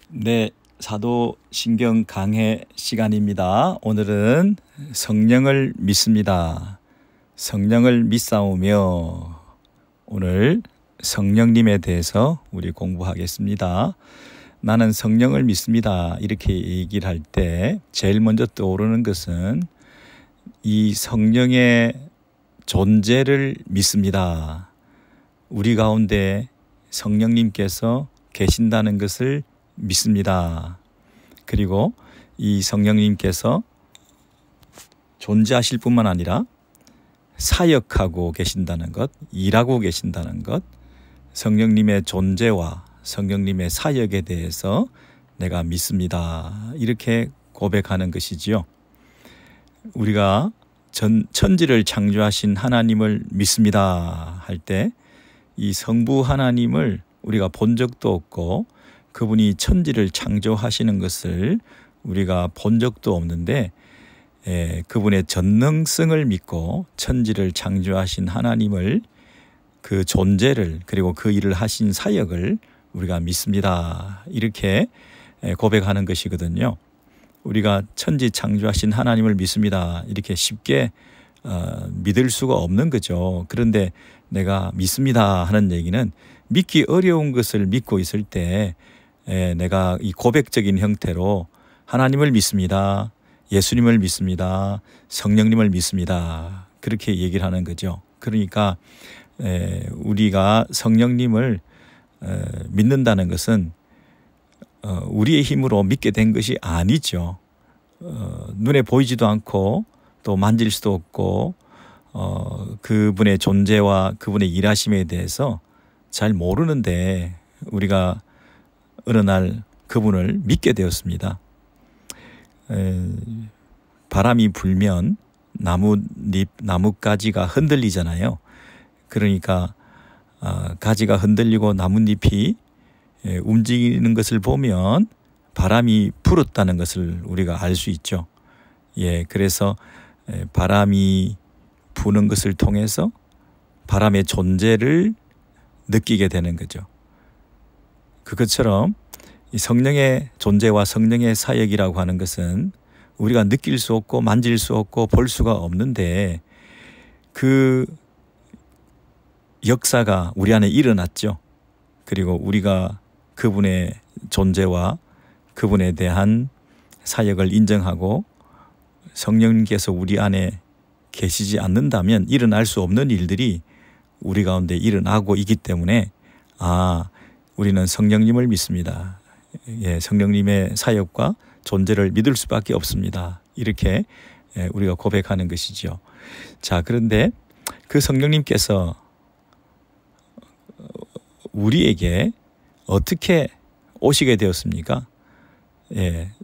네, 사도신경 강해 시간입니다. 오늘은 성령을 믿습니다. 성령을 믿사오며 오늘 성령님에 대해서 우리 공부하겠습니다. 나는 성령을 믿습니다. 이렇게 얘기를 할 때 제일 먼저 떠오르는 것은 이 성령의 존재를 믿습니다. 우리 가운데 성령님께서 계신다는 것을 믿습니다. 그리고 이 성령님께서 존재하실 뿐만 아니라 사역하고 계신다는 것, 일하고 계신다는 것, 성령님의 존재와 성령님의 사역에 대해서 내가 믿습니다. 이렇게 고백하는 것이지요. 우리가 천지를 창조하신 하나님을 믿습니다 할 때 이 성부 하나님을 우리가 본 적도 없고 그분이 천지를 창조하시는 것을 우리가 본 적도 없는데 그분의 전능성을 믿고 천지를 창조하신 하나님을 그 존재를 그리고 그 일을 하신 사역을 우리가 믿습니다. 이렇게 고백하는 것이거든요. 우리가 천지 창조하신 하나님을 믿습니다. 이렇게 쉽게 믿을 수가 없는 거죠. 그런데 내가 믿습니다 하는 얘기는 믿기 어려운 것을 믿고 있을 때 내가 이 고백적인 형태로 하나님을 믿습니다. 예수님을 믿습니다. 성령님을 믿습니다. 그렇게 얘기를 하는 거죠. 그러니까 우리가 성령님을 믿는다는 것은 우리의 힘으로 믿게 된 것이 아니죠. 눈에 보이지도 않고 또 만질 수도 없고 그분의 존재와 그분의 일하심에 대해서 잘 모르는데 우리가 어느 날 그분을 믿게 되었습니다. 바람이 불면 나뭇잎, 나뭇가지가 흔들리잖아요. 그러니까 가지가 흔들리고 나뭇잎이 움직이는 것을 보면 바람이 불었다는 것을 우리가 알 수 있죠. 그래서 바람이 부는 것을 통해서 바람의 존재를 느끼게 되는 거죠. 그것처럼 이 성령의 존재와 성령의 사역이라고 하는 것은 우리가 느낄 수 없고 만질 수 없고 볼 수가 없는데 그 역사가 우리 안에 일어났죠. 그리고 우리가 그분의 존재와 그분에 대한 사역을 인정하고 성령님께서 우리 안에 계시지 않는다면 일어날 수 없는 일들이 우리 가운데 일어나고 있기 때문에 우리는 성령님을 믿습니다. 성령님의 사역과 존재를 믿을 수밖에 없습니다. 이렇게 우리가 고백하는 것이죠. 자, 그런데 그 성령님께서 우리에게 어떻게 오시게 되었습니까?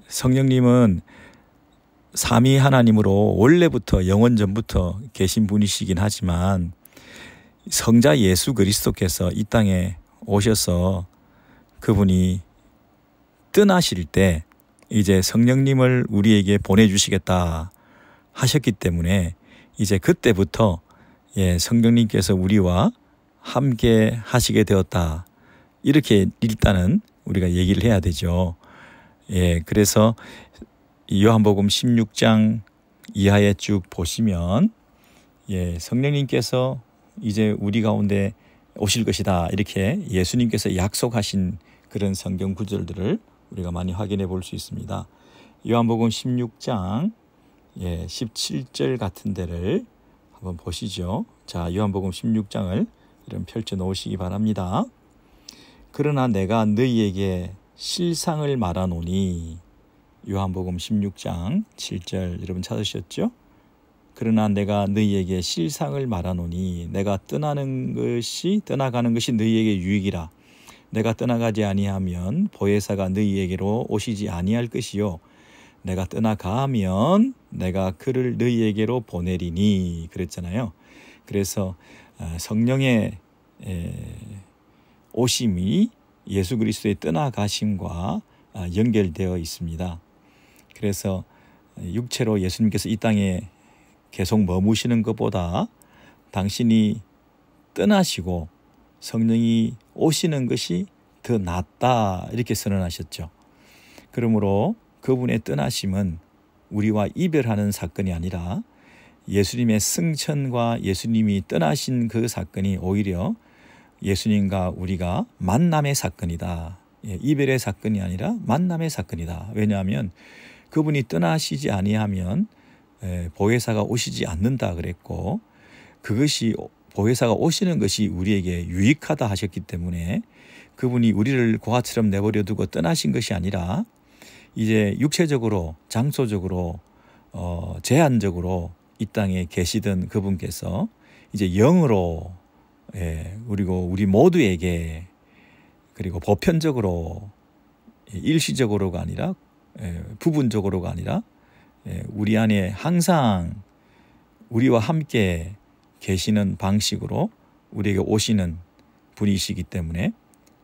성령님은 삼위 하나님으로 원래부터 영원 전부터 계신 분이시긴 하지만 성자 예수 그리스도께서 이 땅에 오셔서 그분이 떠나실 때 이제 성령님을 우리에게 보내주시겠다 하셨기 때문에 이제 그때부터 성령님께서 우리와 함께 하시게 되었다. 이렇게 일단은 우리가 얘기를 해야 되죠. 그래서 요한복음 16장 이하에 쭉 보시면 성령님께서 이제 우리 가운데 오실 것이다. 이렇게 예수님께서 약속하신 그런 성경 구절들을 우리가 많이 확인해 볼 수 있습니다. 요한복음 16장 17절 같은 데를 한번 보시죠. 자, 요한복음 16장을 이런 펼쳐 놓으시기 바랍니다. 그러나 내가 너희에게 실상을 말하노니 요한복음 16장 7절 여러분 찾으셨죠? 그러나 내가 너희에게 실상을 말하노니 내가 떠나가는 것이 너희에게 유익이라. 내가 떠나가지 아니하면 보혜사가 너희에게로 오시지 아니할 것이요 내가 떠나가면 내가 그를 너희에게로 보내리니 그랬잖아요. 그래서 성령의 오심이 예수 그리스도의 떠나가심과 연결되어 있습니다. 그래서 육체로 예수님께서 이 땅에 계속 머무시는 것보다 당신이 떠나시고 성령이 오시는 것이 더 낫다 이렇게 선언하셨죠. 그러므로 그분의 떠나심은 우리와 이별하는 사건이 아니라 예수님의 승천과 예수님이 떠나신 그 사건이 오히려 예수님과 우리가 만남의 사건이다. 이별의 사건이 아니라 만남의 사건이다. 왜냐하면 그분이 떠나시지 아니하면 보혜사가 오시지 않는다 그랬고, 그것이 보혜사가 오시는 것이 우리에게 유익하다 하셨기 때문에 그분이 우리를 고아처럼 내버려 두고 떠나신 것이 아니라 이제 육체적으로 장소적으로 제한적으로 이 땅에 계시던 그분께서 이제 영으로 그리고 우리 모두에게, 그리고 보편적으로 일시적으로가 아니라 부분적으로가 아니라 우리 안에 항상 우리와 함께 계시는 방식으로 우리에게 오시는 분이시기 때문에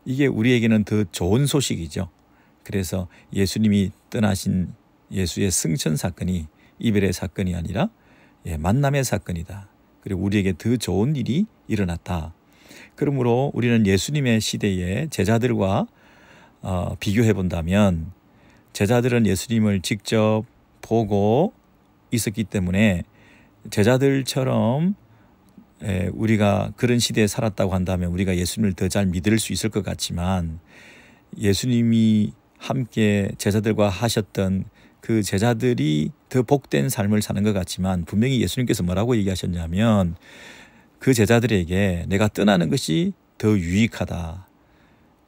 이게 우리에게는 더 좋은 소식이죠. 그래서 예수님이 떠나신 예수의 승천 사건이 이별의 사건이 아니라 만남의 사건이다. 그리고 우리에게 더 좋은 일이 일어났다. 그러므로 우리는 예수님의 시대의 제자들과 비교해 본다면, 제자들은 예수님을 직접 보고 있었기 때문에 제자들처럼 우리가 그런 시대에 살았다고 한다면 우리가 예수님을 더 잘 믿을 수 있을 것 같지만, 예수님이 함께 제자들과 하셨던 그 제자들이 더 복된 삶을 사는 것 같지만, 분명히 예수님께서 뭐라고 얘기하셨냐면 그 제자들에게 내가 떠나는 것이 더 유익하다.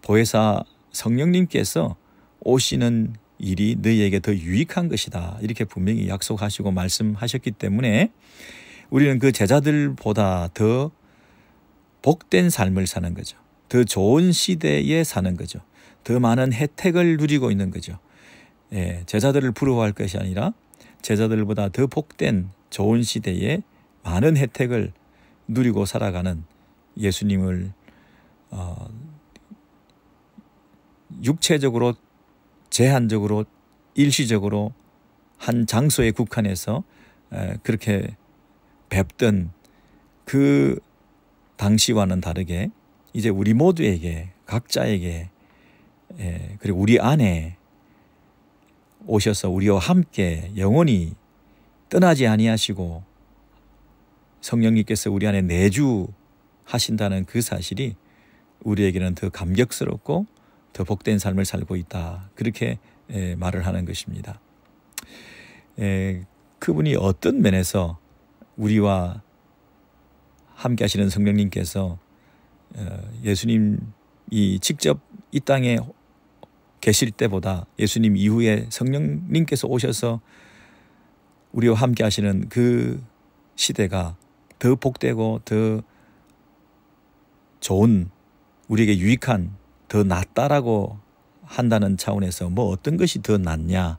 보혜사 성령님께서 오시는 일이 너희에게 더 유익한 것이다. 이렇게 분명히 약속하시고 말씀하셨기 때문에 우리는 그 제자들보다 더 복된 삶을 사는 거죠. 더 좋은 시대에 사는 거죠. 더 많은 혜택을 누리고 있는 거죠. 제자들을 부러워할 것이 아니라 제자들보다 더 복된 좋은 시대에 많은 혜택을 누리고 살아가는 예수님을 육체적으로 제한적으로 일시적으로 한 장소에 국한해서 그렇게 뵙던 그 당시와는 다르게 이제 우리 모두에게, 각자에게, 그리고 우리 안에 오셔서 우리와 함께 영원히 떠나지 아니하시고 성령님께서 우리 안에 내주하신다는 그 사실이 우리에게는 더 감격스럽고 더 복된 삶을 살고 있다. 그렇게 말을 하는 것입니다. 그분이 어떤 면에서 우리와 함께 하시는 성령님께서 예수님이 직접 이 땅에 계실 때보다 예수님 이후에 성령님께서 오셔서 우리와 함께 하시는 그 시대가 더 복되고 더 좋은, 우리에게 유익한, 더 낫다라고 한다는 차원에서 뭐 어떤 것이 더 낫냐,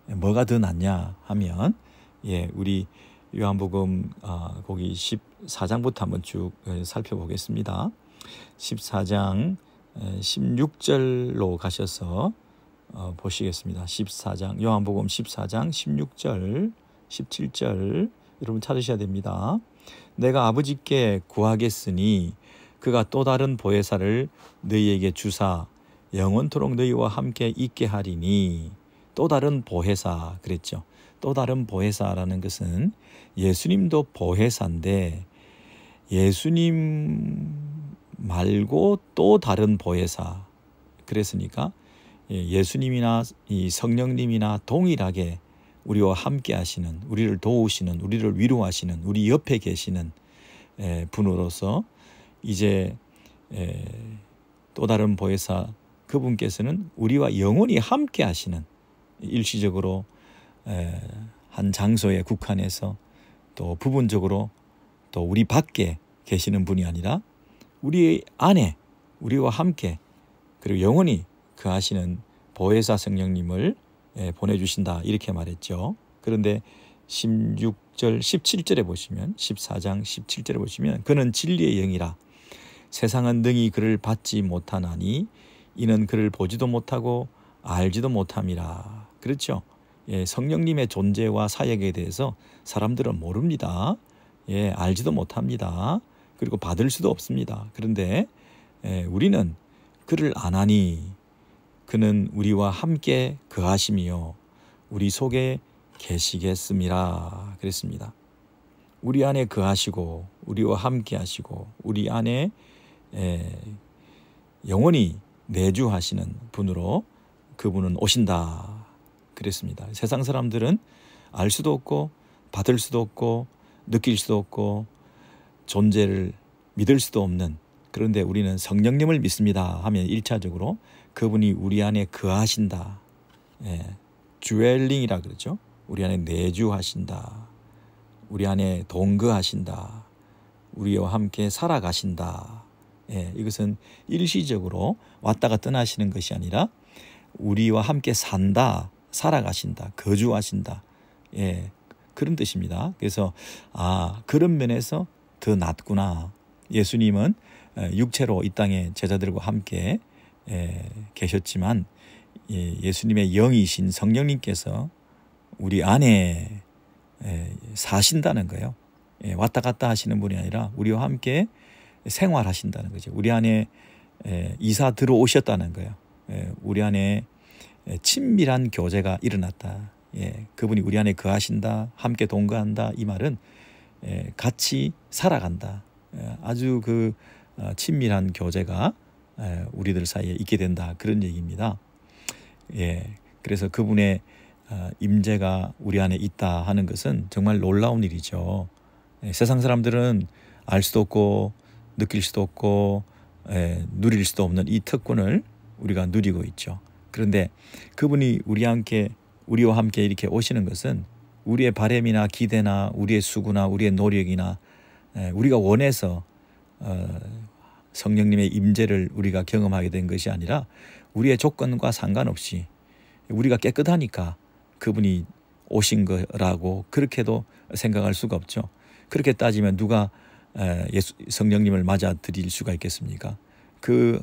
뭐가 더 낫냐 하면 우리 요한복음 거기 14장부터 한번 쭉 살펴보겠습니다. 14장 16절로 가셔서 보시겠습니다. 14장 요한복음 14장 16절 17절 여러분 찾으셔야 됩니다. 내가 아버지께 구하겠으니 그가 또 다른 보혜사를 너희에게 주사 영원토록 너희와 함께 있게 하리니. 또 다른 보혜사 그랬죠. 또 다른 보혜사라는 것은 예수님도 보혜사인데 예수님 말고 또 다른 보혜사, 그랬으니까 예수님이나 이 성령님이나 동일하게 우리와 함께 하시는, 우리를 도우시는, 우리를 위로하시는, 우리 옆에 계시는 분으로서 이제 또 다른 보혜사 그분께서는 우리와 영원히 함께 하시는, 일시적으로 한 장소에 국한해서 또 부분적으로 또 우리 밖에 계시는 분이 아니라 우리 안에 우리와 함께 그리고 영원히 거하시는 보혜사 성령님을 보내주신다 이렇게 말했죠. 그런데 16절 17절에 보시면 14장 17절에 보시면 그는 진리의 영이라 세상은 능히 그를 받지 못하나니 이는 그를 보지도 못하고 알지도 못함이라. 그렇죠. 성령님의 존재와 사역에 대해서 사람들은 모릅니다. 알지도 못합니다. 그리고 받을 수도 없습니다. 그런데 우리는 그를 안 하니 그는 우리와 함께 거하심이요 우리 속에 계시겠음이라 그랬습니다. 우리 안에 거하시고 우리와 함께 하시고 우리 안에 영원히 내주하시는 분으로 그분은 오신다 그랬습니다. 세상 사람들은 알 수도 없고 받을 수도 없고 느낄 수도 없고 존재를 믿을 수도 없는, 그런데 우리는 성령님을 믿습니다 하면 1차적으로 그분이 우리 안에 거하신다. 주엘링이라 그러죠. 우리 안에 내주하신다. 우리 안에 동거하신다. 우리와 함께 살아가신다. 이것은 일시적으로 왔다가 떠나시는 것이 아니라 우리와 함께 산다, 살아가신다, 거주하신다. 그런 뜻입니다. 그래서 그런 면에서 더 낫구나. 예수님은 육체로 이 땅에 제자들과 함께 계셨지만 예수님의 영이신 성령님께서 우리 안에 사신다는 거예요. 왔다 갔다 하시는 분이 아니라 우리와 함께 생활하신다는 거죠. 우리 안에 이사 들어오셨다는 거예요. 우리 안에 친밀한 교제가 일어났다. 그분이 우리 안에 거하신다, 함께 동거한다. 이 말은 같이 살아간다. 아주 그 친밀한 교제가 우리들 사이에 있게 된다. 그런 얘기입니다. 그래서 그분의 임재가 우리 안에 있다 하는 것은 정말 놀라운 일이죠. 세상 사람들은 알 수도 없고 느낄 수도 없고 누릴 수도 없는 이 특권을 우리가 누리고 있죠. 그런데 그분이 우리와 함께 이렇게 오시는 것은 우리의 바람이나 기대나 우리의 수고나 우리의 노력이나 우리가 원해서 성령님의 임재를 우리가 경험하게 된 것이 아니라 우리의 조건과 상관없이 우리가 깨끗하니까 그분이 오신 거라고 그렇게도 생각할 수가 없죠. 그렇게 따지면 누가 성령님을 맞아들일 수가 있겠습니까?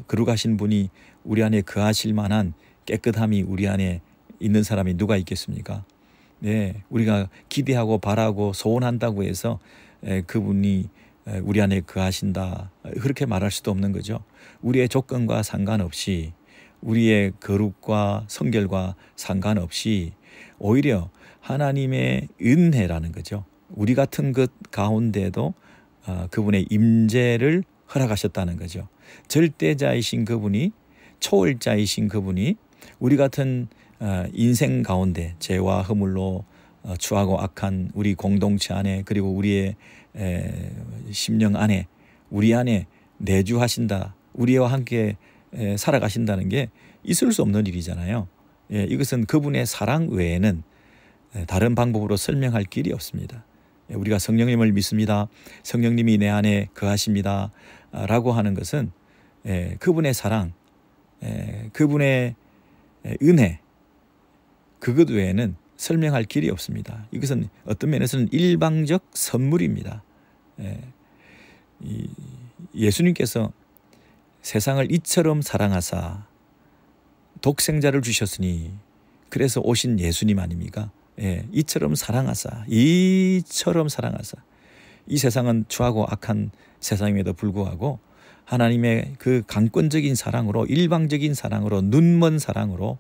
거룩하신 분이 우리 안에 거하실 만한 깨끗함이 우리 안에 있는 사람이 누가 있겠습니까? 우리가 기대하고 바라고 소원한다고 해서 그분이 우리 안에 거하신다 그렇게 말할 수도 없는 거죠. 우리의 조건과 상관없이 우리의 거룩과 성결과 상관없이 오히려 하나님의 은혜라는 거죠. 우리 같은 것 가운데도 그분의 임재를 허락하셨다는 거죠. 절대자이신 그분이, 초월자이신 그분이 우리 같은 인생 가운데 죄와 허물로 추하고 악한 우리 공동체 안에, 그리고 우리의 심령 안에, 우리 안에 내주하신다, 우리와 함께 살아가신다는 게 있을 수 없는 일이잖아요. 이것은 그분의 사랑 외에는 다른 방법으로 설명할 길이 없습니다. 우리가 성령님을 믿습니다, 성령님이 내 안에 거하십니다 라고 하는 것은 그분의 사랑, 그분의 은혜, 그것 외에는 설명할 길이 없습니다. 이것은 어떤 면에서는 일방적 선물입니다. 예수님께서 세상을 이처럼 사랑하사 독생자를 주셨으니, 그래서 오신 예수님 아닙니까? 이처럼 사랑하사, 이처럼 사랑하사. 이 세상은 추하고 악한 세상임에도 불구하고 하나님의 그 강권적인 사랑으로, 일방적인 사랑으로, 눈먼 사랑으로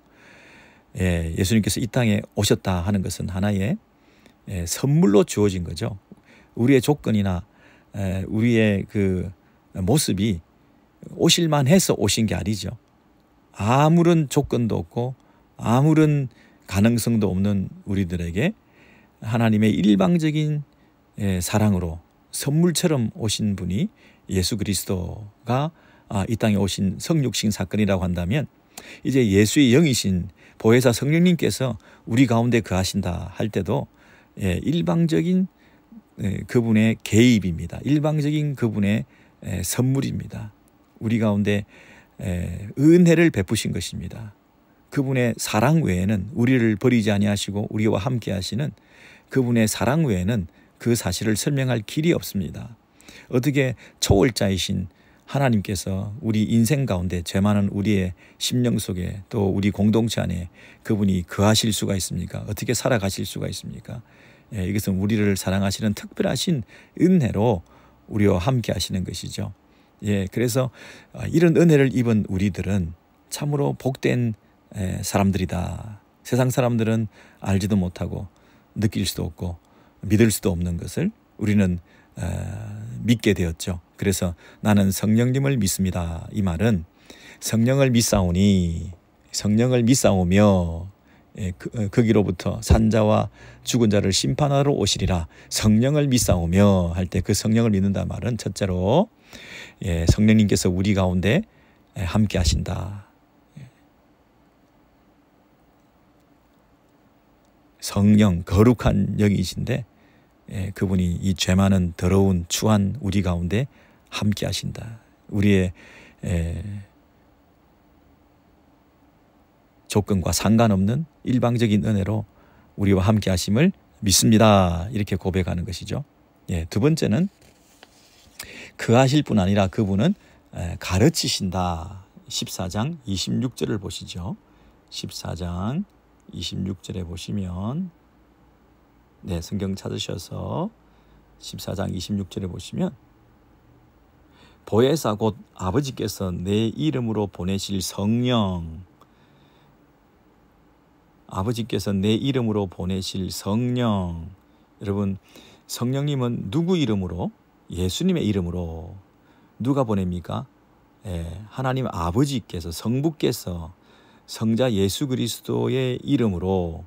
예수님께서 이 땅에 오셨다 하는 것은 하나의 선물로 주어진 거죠. 우리의 조건이나 우리의 그 모습이 오실만 해서 오신 게 아니죠. 아무런 조건도 없고 아무런 가능성도 없는 우리들에게 하나님의 일방적인 사랑으로 선물처럼 오신 분이 예수 그리스도가 이 땅에 오신 성육신 사건이라고 한다면, 이제 예수의 영이신 보혜사 성령님께서 우리 가운데 거하신다 할 때도 일방적인 그분의 개입입니다. 일방적인 그분의 선물입니다. 우리 가운데 은혜를 베푸신 것입니다. 그분의 사랑 외에는, 우리를 버리지 아니하시고 우리와 함께 하시는 그분의 사랑 외에는 그 사실을 설명할 길이 없습니다. 어떻게 초월자이신 하나님께서 우리 인생 가운데, 죄 많은 우리의 심령 속에, 또 우리 공동체 안에 그분이 거하실 수가 있습니까? 어떻게 살아가실 수가 있습니까? 이것은 우리를 사랑하시는 특별하신 은혜로 우리와 함께 하시는 것이죠. 그래서 이런 은혜를 입은 우리들은 참으로 복된 사람들이다. 세상 사람들은 알지도 못하고 느낄 수도 없고 믿을 수도 없는 것을 우리는 믿게 되었죠. 그래서 나는 성령님을 믿습니다. 이 말은 성령을 믿사오니, 성령을 믿사오며 거기로부터 산자와 죽은 자를 심판하러 오시리라. 성령을 믿사오며 할 때 그 성령을 믿는다 말은 첫째로 성령님께서 우리 가운데 함께 하신다. 성령, 거룩한 영이신데 그분이 이 죄 많은 더러운 추한 우리 가운데 함께 하신다. 우리의 조건과 상관없는 일방적인 은혜로 우리와 함께 하심을 믿습니다. 이렇게 고백하는 것이죠. 두 번째는 그 하실 뿐 아니라 그분은 가르치신다. 14장 26절을 보시죠. 14장 26절에 보시면 성경 찾으셔서 14장 26절에 보시면 보혜사 곧 아버지께서 내 이름으로 보내실 성령, 아버지께서 내 이름으로 보내실 성령. 여러분, 성령님은 누구 이름으로? 예수님의 이름으로. 누가 보냅니까? 하나님 아버지께서, 성부께서 성자 예수 그리스도의 이름으로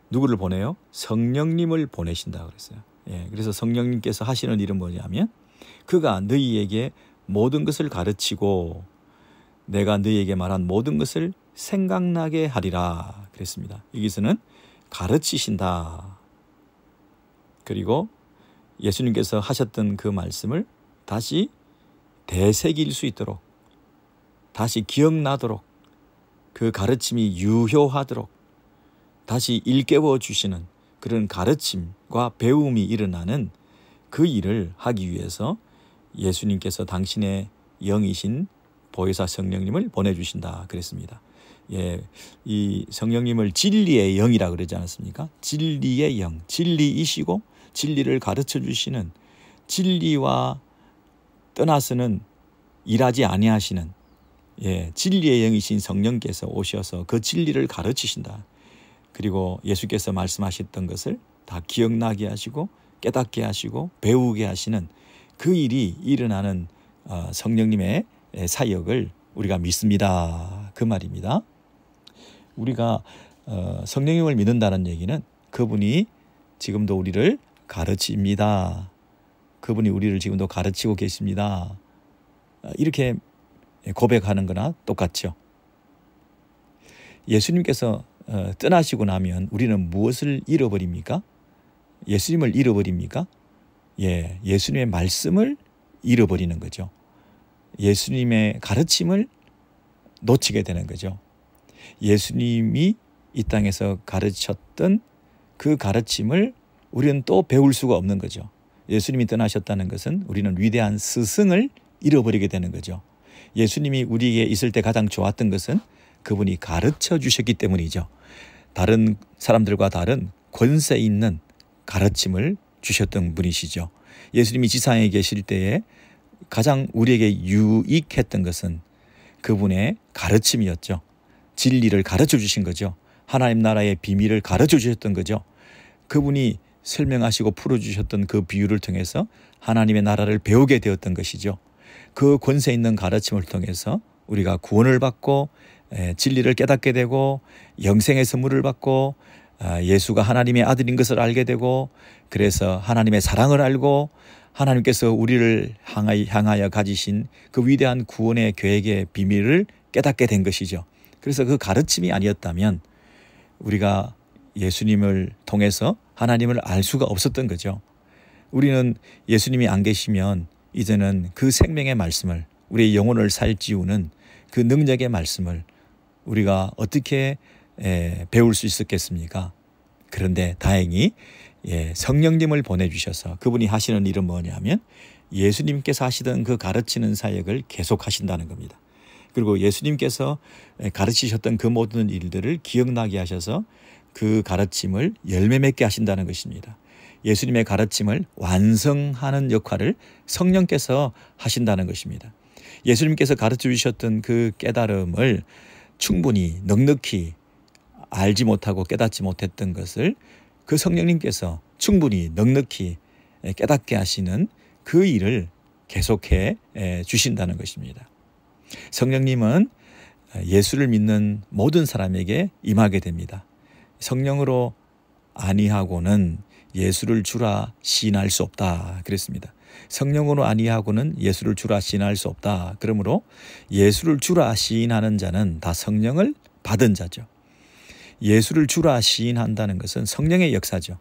누구를 보내요? 성령님을 보내신다 그랬어요. 그래서 성령님께서 하시는 일은 뭐냐면 그가 너희에게 모든 것을 가르치고 내가 너희에게 말한 모든 것을 생각나게 하리라 그랬습니다. 여기서는 가르치신다. 그리고 예수님께서 하셨던 그 말씀을 다시 되새길 수 있도록, 다시 기억나도록, 그 가르침이 유효하도록 다시 일깨워 주시는 그런 가르침과 배움이 일어나는 그 일을 하기 위해서 예수님께서 당신의 영이신 보혜사 성령님을 보내주신다 그랬습니다. 이 성령님을 진리의 영이라 그러지 않았습니까? 진리의 영, 진리이시고 진리를 가르쳐 주시는, 진리와 떠나서는 일하지 아니하시는 진리의 영이신 성령께서 오셔서 그 진리를 가르치신다. 그리고 예수께서 말씀하셨던 것을 다 기억나게 하시고 깨닫게 하시고 배우게 하시는 그 일이 일어나는 성령님의 사역을 우리가 믿습니다. 그 말입니다. 우리가 성령님을 믿는다는 얘기는 그분이 지금도 우리를 가르칩니다. 그분이 우리를 지금도 가르치고 계십니다. 이렇게 고백하는 거나 똑같죠. 예수님께서 떠나시고 나면 우리는 무엇을 잃어버립니까? 예수님을 잃어버립니까? 예수님의 말씀을 잃어버리는 거죠. 예수님의 가르침을 놓치게 되는 거죠. 예수님이 이 땅에서 가르쳤던 그 가르침을 우리는 또 배울 수가 없는 거죠. 예수님이 떠나셨다는 것은 우리는 위대한 스승을 잃어버리게 되는 거죠. 예수님이 우리에게 있을 때 가장 좋았던 것은 그분이 가르쳐 주셨기 때문이죠. 다른 사람들과 다른 권세 있는 가르침을 주셨던 분이시죠. 예수님이 지상에 계실 때에 가장 우리에게 유익했던 것은 그분의 가르침이었죠. 진리를 가르쳐 주신 거죠. 하나님 나라의 비밀을 가르쳐 주셨던 거죠. 그분이 설명하시고 풀어주셨던 그 비유를 통해서 하나님의 나라를 배우게 되었던 것이죠. 그 권세 있는 가르침을 통해서 우리가 구원을 받고 진리를 깨닫게 되고 영생의 선물을 받고 예수가 하나님의 아들인 것을 알게 되고 그래서 하나님의 사랑을 알고 하나님께서 우리를 향하여 가지신 그 위대한 구원의 계획의 비밀을 깨닫게 된 것이죠. 그래서 그 가르침이 아니었다면 우리가 예수님을 통해서 하나님을 알 수가 없었던 거죠. 우리는 예수님이 안 계시면 이제는 그 생명의 말씀을, 우리의 영혼을 살찌우는 그 능력의 말씀을 우리가 어떻게 배울 수 있었겠습니까? 그런데 다행히 성령님을 보내주셔서 그분이 하시는 일은 뭐냐면 예수님께서 하시던 그 가르치는 사역을 계속하신다는 겁니다. 그리고 예수님께서 가르치셨던 그 모든 일들을 기억나게 하셔서 그 가르침을 열매 맺게 하신다는 것입니다. 예수님의 가르침을 완성하는 역할을 성령께서 하신다는 것입니다. 예수님께서 가르쳐 주셨던 그 깨달음을 충분히 넉넉히 알지 못하고 깨닫지 못했던 것을 그 성령님께서 충분히 넉넉히 깨닫게 하시는 그 일을 계속해 주신다는 것입니다. 성령님은 예수를 믿는 모든 사람에게 임하게 됩니다. 성령으로 아니하고는 예수를 주라 시인할 수 없다 그랬습니다. 성령으로 아니하고는 예수를 주라 시인할 수 없다. 그러므로 예수를 주라 시인하는 자는 다 성령을 받은 자죠. 예수를 주라 시인한다는 것은 성령의 역사죠.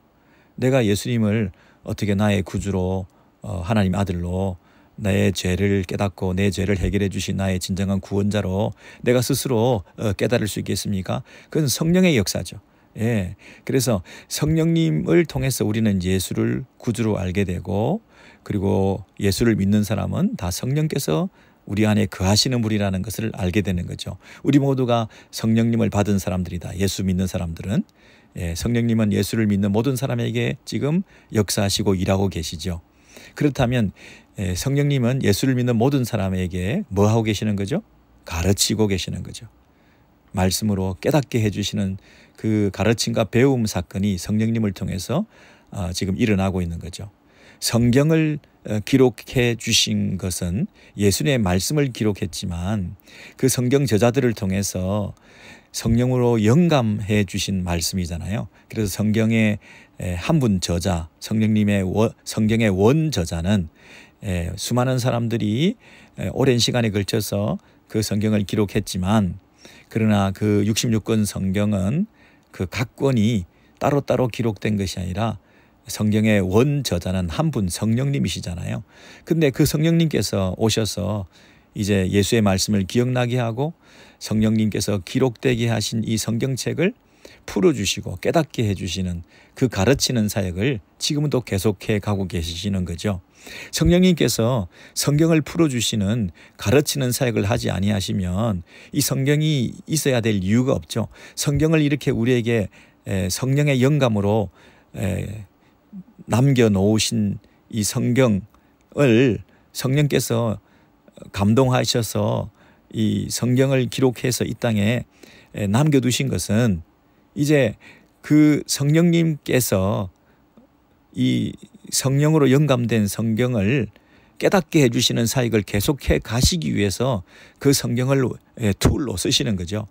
내가 예수님을 어떻게 나의 구주로 하나님 아들로 나의 죄를 깨닫고 내 죄를 해결해 주신 나의 진정한 구원자로 내가 스스로 깨달을 수 있겠습니까? 그건 성령의 역사죠. 예. 그래서 성령님을 통해서 우리는 예수를 구주로 알게 되고, 그리고 예수를 믿는 사람은 다 성령께서 우리 안에 거하시는 분이라는 것을 알게 되는 거죠. 우리 모두가 성령님을 받은 사람들이다. 예수 믿는 사람들은. 예, 성령님은 예수를 믿는 모든 사람에게 지금 역사하시고 일하고 계시죠. 그렇다면 성령님은 예수를 믿는 모든 사람에게 뭐 하고 계시는 거죠? 가르치고 계시는 거죠. 말씀으로 깨닫게 해주시는 그 가르침과 배움 사건이 성령님을 통해서 지금 일어나고 있는 거죠. 성경을 기록해 주신 것은 예수님의 말씀을 기록했지만 그 성경 저자들을 통해서 성령으로 영감해 주신 말씀이잖아요. 그래서 성경의 한 분 저자, 성경의 원 저자는 수많은 사람들이 오랜 시간에 걸쳐서 그 성경을 기록했지만, 그러나 그 66권 성경은 그 각 권이 따로따로 기록된 것이 아니라 성경의 원 저자는 한 분 성령님이시잖아요. 근데 그 성령님께서 오셔서 이제 예수의 말씀을 기억나게 하고 성령님께서 기록되게 하신 이 성경책을 풀어주시고 깨닫게 해주시는 그 가르치는 사역을 지금은 또 계속해 가고 계시는 거죠. 성령님께서 성경을 풀어주시는 가르치는 사역을 하지 아니하시면 이 성경이 있어야 될 이유가 없죠. 성경을 이렇게 우리에게 성령의 영감으로 남겨놓으신 이 성경을 성령께서 감동하셔서 이 성경을 기록해서 이 땅에 남겨두신 것은 이제 그 성령님께서 이 성령으로 영감된 성경을 깨닫게 해주시는 사역을 계속해 가시기 위해서 그 성경을 툴로 쓰시는 거죠.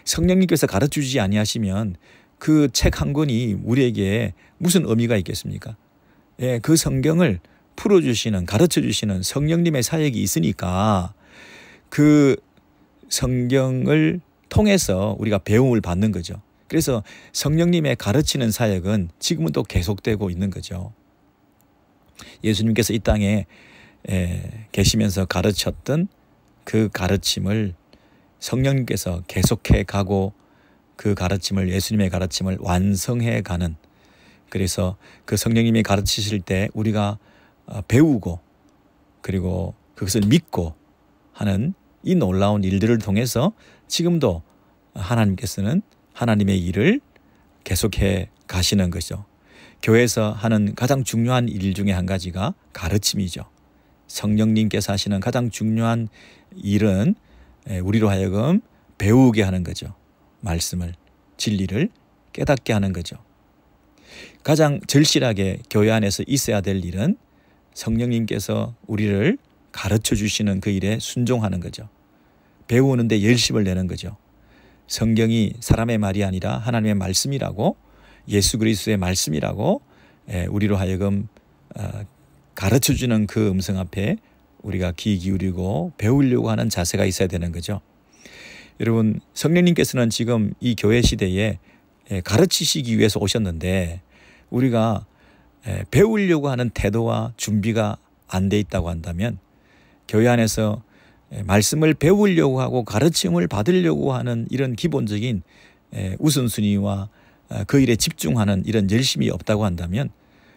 성령님께서 가르쳐주지 아니하시면 그 책 한 권이 우리에게 무슨 의미가 있겠습니까? 예, 그 성경을 풀어주시는, 가르쳐주시는 성령님의 사역이 있으니까 그 성경을 통해서 우리가 배움을 받는 거죠. 그래서 성령님의 가르치는 사역은 지금은 또 계속되고 있는 거죠. 예수님께서 이 땅에 계시면서 가르쳤던 그 가르침을 성령님께서 계속해 가고 그 가르침을, 예수님의 가르침을 완성해 가는, 그래서 그 성령님이 가르치실 때 우리가 배우고 그리고 그것을 믿고 하는 이 놀라운 일들을 통해서 지금도 하나님께서는 하나님의 일을 계속해 가시는 것이죠. 교회에서 하는 가장 중요한 일 중에 한 가지가 가르침이죠. 성령님께서 하시는 가장 중요한 일은 우리로 하여금 배우게 하는 거죠. 말씀을, 진리를 깨닫게 하는 거죠. 가장 절실하게 교회 안에서 있어야 될 일은 성령님께서 우리를 가르쳐 주시는 그 일에 순종하는 거죠. 배우는데 열심을 내는 거죠. 성경이 사람의 말이 아니라 하나님의 말씀이라고, 예수 그리스도의 말씀이라고 우리로 하여금 가르쳐 주는 그 음성 앞에 우리가 귀 기울이고 배우려고 하는 자세가 있어야 되는 거죠. 여러분, 성령님께서는 지금 이 교회 시대에 가르치시기 위해서 오셨는데 우리가 배우려고 하는 태도와 준비가 안 돼 있다고 한다면, 교회 안에서 말씀을 배우려고 하고 가르침을 받으려고 하는 이런 기본적인 우선순위와 그 일에 집중하는 이런 열심이 없다고 한다면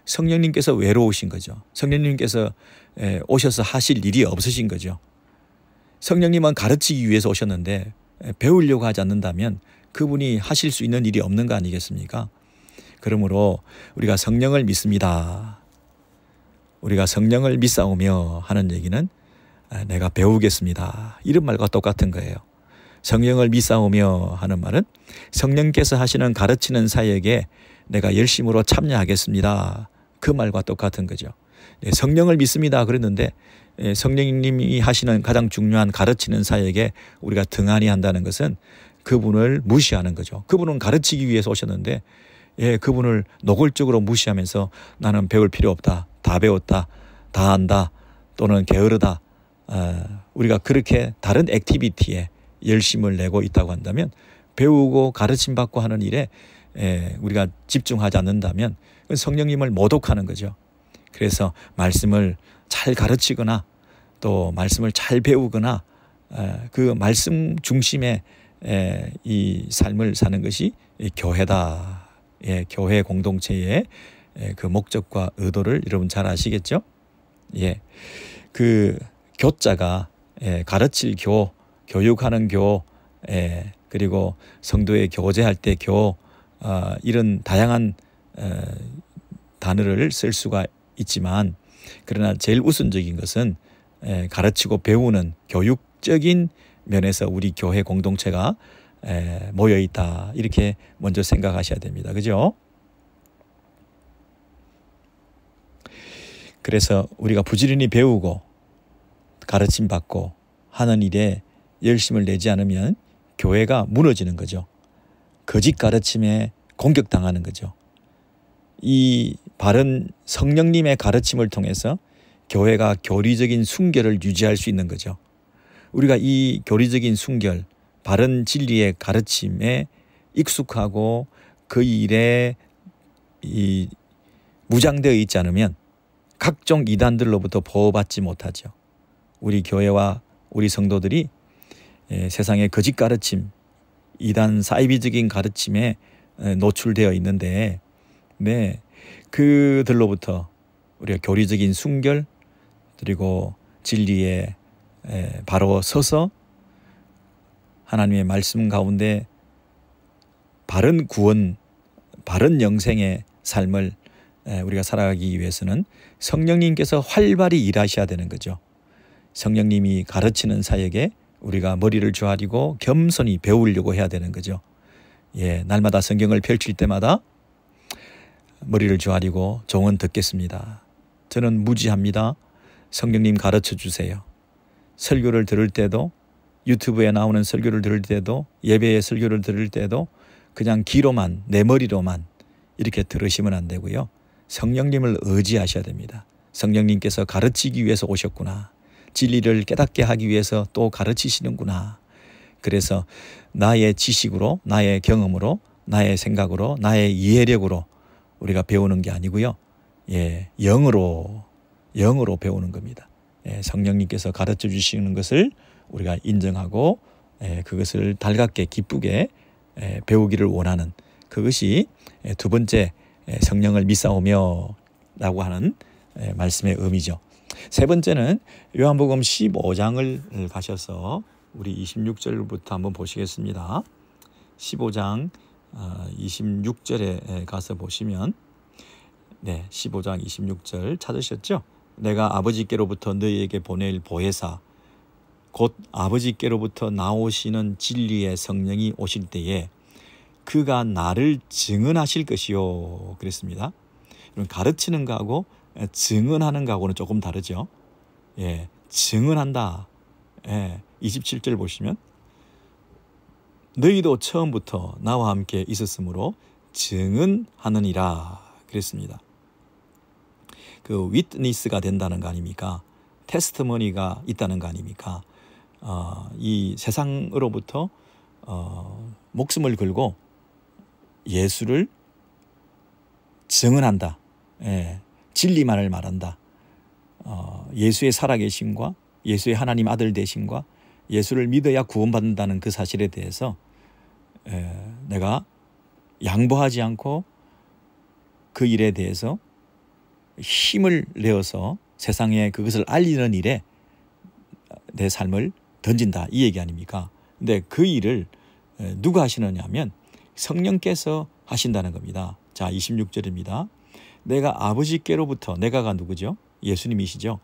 성령님께서 외로우신 거죠. 성령님께서 오셔서 하실 일이 없으신 거죠. 성령님은 가르치기 위해서 오셨는데 배우려고 하지 않는다면 그분이 하실 수 있는 일이 없는 거 아니겠습니까? 그러므로 우리가 성령을 믿습니다. 우리가 성령을 믿사오며 하는 얘기는 내가 배우겠습니다, 이런 말과 똑같은 거예요. 성령을 믿사오며 하는 말은 성령께서 하시는 가르치는 사역에 내가 열심으로 참여하겠습니다. 그 말과 똑같은 거죠. 네, 성령을 믿습니다 그랬는데 성령님이 하시는 가장 중요한 가르치는 사역에 우리가 등한히 한다는 것은 그분을 무시하는 거죠. 그분은 가르치기 위해서 오셨는데 그분을 노골적으로 무시하면서 나는 배울 필요 없다. 다 배웠다. 다 안다. 또는 게으르다. 우리가 그렇게 다른 액티비티에 열심을 내고 있다고 한다면 배우고 가르침 받고 하는 일에 우리가 집중하지 않는다면 성령님을 모독하는 거죠. 그래서 말씀을 잘 가르치거나 또 말씀을 잘 배우거나 그 말씀 중심의 이 삶을 사는 것이 교회다. 교회 공동체의 그 목적과 의도를 여러분 잘 아시겠죠? 그 교자가 가르칠 교, 교육하는 교, 그리고 성도의 교제할 때 교, 이런 다양한 단어를 쓸 수가 있지만 그러나 제일 우선적인 것은 가르치고 배우는 교육적인 면에서 우리 교회 공동체가 모여 있다. 이렇게 먼저 생각하셔야 됩니다. 그죠? 그래서 우리가 부지런히 배우고 가르침 받고 하는 일에 열심을 내지 않으면 교회가 무너지는 거죠. 거짓 가르침에 공격당하는 거죠. 이 바른 성령님의 가르침을 통해서 교회가 교리적인 순결을 유지할 수 있는 거죠. 우리가 이 교리적인 순결, 바른 진리의 가르침에 익숙하고 그 일에 무장되어 있지 않으면 각종 이단들로부터 보호받지 못하죠. 우리 교회와 우리 성도들이 세상의 거짓 가르침, 이단 사이비적인 가르침에 노출되어 있는데 그들로부터 우리가 교리적인 순결 그리고 진리에 바로 서서 하나님의 말씀 가운데 바른 구원, 바른 영생의 삶을 우리가 살아가기 위해서는 성령님께서 활발히 일하셔야 되는 거죠. 성령님이 가르치는 사역에 우리가 머리를 조아리고 겸손히 배우려고 해야 되는 거죠. 날마다 성경을 펼칠 때마다 머리를 조아리고 종은 듣겠습니다. 저는 무지합니다. 성령님 가르쳐 주세요. 설교를 들을 때도 유튜브에 나오는 설교를 들을 때도 예배의 설교를 들을 때도 그냥 귀로만 내 머리로만 이렇게 들으시면 안 되고요. 성령님을 의지하셔야 됩니다. 성령님께서 가르치기 위해서 오셨구나. 진리를 깨닫게 하기 위해서 또 가르치시는구나. 그래서 나의 지식으로 나의 경험으로 나의 생각으로 나의 이해력으로 우리가 배우는 게 아니고요. 영으로 배우는 겁니다. 성령님께서 가르쳐 주시는 것을 우리가 인정하고 그것을 달갑게 기쁘게 배우기를 원하는 그것이 두 번째 성령을 믿사오며 라고 하는 말씀의 의미죠. 세 번째는 요한복음 15장을 가셔서 우리 26절부터 한번 보시겠습니다. 15장 26절에 가서 보시면 15장 26절 찾으셨죠? 내가 아버지께로부터 너희에게 보낼 보혜사 곧 아버지께로부터 나오시는 진리의 성령이 오실 때에 그가 나를 증언하실 것이요 그랬습니다. 가르치는 거하고 증언하는 거하고는 조금 다르죠. 증언한다. 27절 보시면 너희도 처음부터 나와 함께 있었으므로 증언하느니라 그랬습니다. 그 위트니스가 된다는 거 아닙니까? 테스트머니가 있다는 거 아닙니까? 이 세상으로부터 목숨을 걸고 예수를 증언한다. 진리만을 말한다. 예수의 살아계심과 예수의 하나님 아들 되심과 예수를 믿어야 구원받는다는 그 사실에 대해서 내가 양보하지 않고 그 일에 대해서 힘을 내어서 세상에 그것을 알리는 일에 내 삶을 던진다 이 얘기 아닙니까? 근데 그 일을 누가 하시느냐 하면 성령께서 하신다는 겁니다. 자 26절입니다. 내가 아버지께로부터 내가가 누구죠? 예수님이시죠.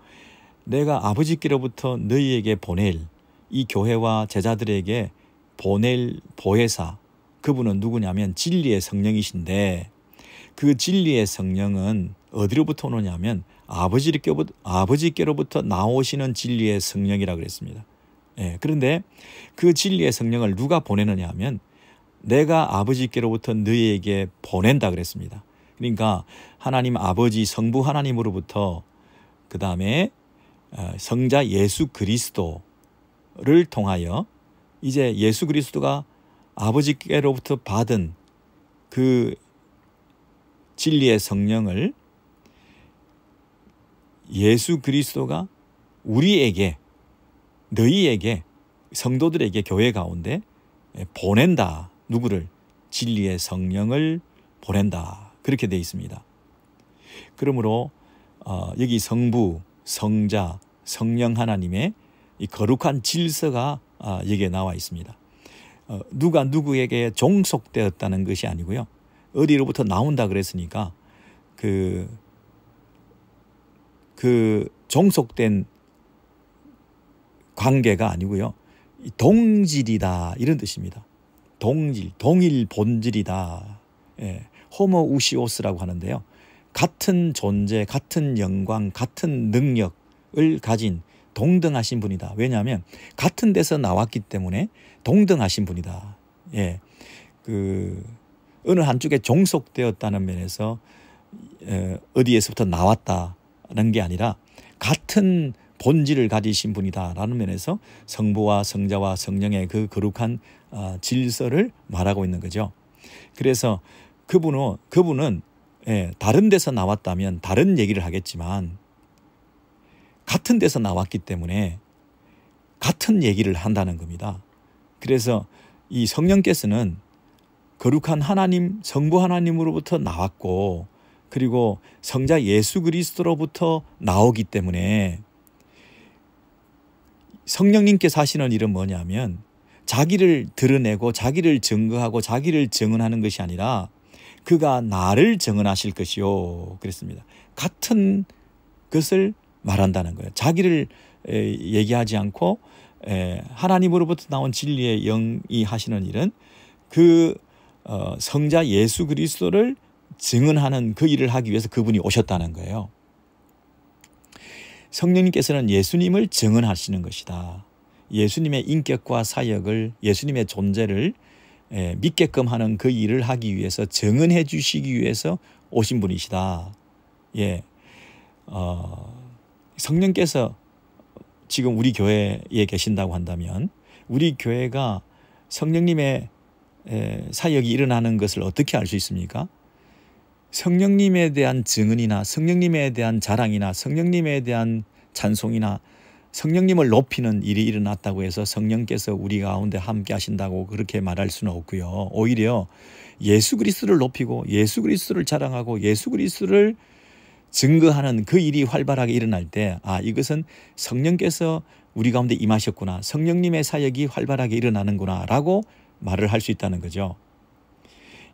내가 아버지께로부터 너희에게 보낼 이 교회와 제자들에게 보낼 보혜사, 그분은 누구냐면 진리의 성령이신데, 그 진리의 성령은 어디로부터 오느냐면 아버지께로부터 나오시는 진리의 성령이라고 그랬습니다. 예, 그런데 그 진리의 성령을 누가 보내느냐 하면 내가 아버지께로부터 너희에게 보낸다 그랬습니다. 그러니까 하나님 아버지 성부 하나님으로부터, 그 다음에 성자 예수 그리스도를 통하여 이제 예수 그리스도가 아버지께로부터 받은 그 진리의 성령을 예수 그리스도가 우리에게, 너희에게, 성도들에게 교회 가운데 보낸다. 누구를? 진리의 성령을 보낸다. 그렇게 되어 있습니다. 그러므로 여기 성부, 성자, 성령 하나님의 이 거룩한 질서가 여기에 나와 있습니다. 누가 누구에게 종속되었다는 것이 아니고요. 어디로부터 나온다 그랬으니까 그 종속된 관계가 아니고요. 동질이다 이런 뜻입니다. 동질, 동일 본질이다. 예, 호모우시오스라고 하는데요. 같은 존재, 같은 영광, 같은 능력을 가진 동등하신 분이다. 왜냐하면 같은 데서 나왔기 때문에 동등하신 분이다. 예, 어느 한쪽에 종속되었다는 면에서 어디에서부터 나왔다는 게 아니라 같은 본질을 가지신 분이다라는 면에서 성부와 성자와 성령의 그 거룩한 질서를 말하고 있는 거죠. 그래서 그분은 다른 데서 나왔다면 다른 얘기를 하겠지만 같은 데서 나왔기 때문에 같은 얘기를 한다는 겁니다. 그래서 이 성령께서는 거룩한 하나님, 성부 하나님으로부터 나왔고, 그리고 성자 예수 그리스도로부터 나오기 때문에 성령님께서 하시는 일은 뭐냐면 자기를 드러내고 자기를 증거하고 자기를 증언하는 것이 아니라 그가 나를 증언하실 것이요 그랬습니다. 같은 것을 말한다는 거예요. 자기를 얘기하지 않고 하나님으로부터 나온 진리의 영이 하시는 일은 그 성자 예수 그리스도를 증언하는 그 일을 하기 위해서 그분이 오셨다는 거예요. 성령님께서는 예수님을 증언하시는 것이다. 예수님의 인격과 사역을, 예수님의 존재를 믿게끔 하는 그 일을 하기 위해서, 증언해 주시기 위해서 오신 분이시다. 예, 성령께서 지금 우리 교회에 계신다고 한다면 우리 교회가 성령님의 사역이 일어나는 것을 어떻게 알 수 있습니까? 성령님에 대한 증언이나 성령님에 대한 자랑이나 성령님에 대한 찬송이나 성령님을 높이는 일이 일어났다고 해서 성령께서 우리 가운데 함께 하신다고 그렇게 말할 수는 없고요. 오히려 예수 그리스도를 높이고 예수 그리스도를 자랑하고 예수 그리스도를 증거하는 그 일이 활발하게 일어날 때, 이것은 성령께서 우리 가운데 임하셨구나, 성령님의 사역이 활발하게 일어나는구나 라고 말을 할 수 있다는 거죠.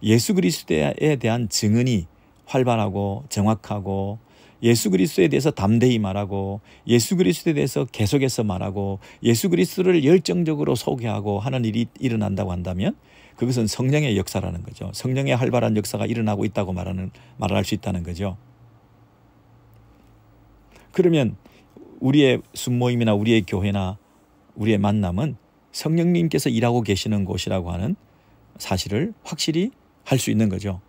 예수 그리스도에 대한 증언이 활발하고 정확하고, 예수 그리스도에 대해서 담대히 말하고, 예수 그리스도에 대해서 계속해서 말하고, 예수 그리스도를 열정적으로 소개하고 하는 일이 일어난다고 한다면 그것은 성령의 역사라는 거죠. 성령의 활발한 역사가 일어나고 있다고 말할 수 있다는 거죠. 그러면 우리의 순모임이나 우리의 교회나 우리의 만남은 성령님께서 일하고 계시는 곳이라고 하는 사실을 확실히 할 수 있는 거죠.